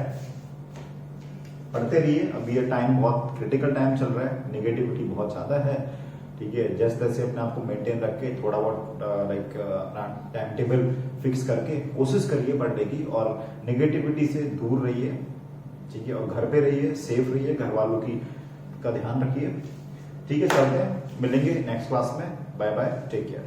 पढ़ते रहिए, अभी ये टाइम बहुत क्रिटिकल टाइम चल रहा है, नेगेटिविटी बहुत ज्यादा है, ठीक है। जैसे तैसे अपने आप को मेंटेन रख के थोड़ा बहुत लाइक अपना टाइम टेबल फिक्स करके कोशिश करिए पढ़ने की, और नेगेटिविटी से दूर रहिए, ठीक है, और घर पे रहिए, सेफ रहिए, घर वालों की का ध्यान रखिए, ठीक है। चलते हैं, मिलेंगे नेक्स्ट क्लास में, बाय बाय, टेक केयर।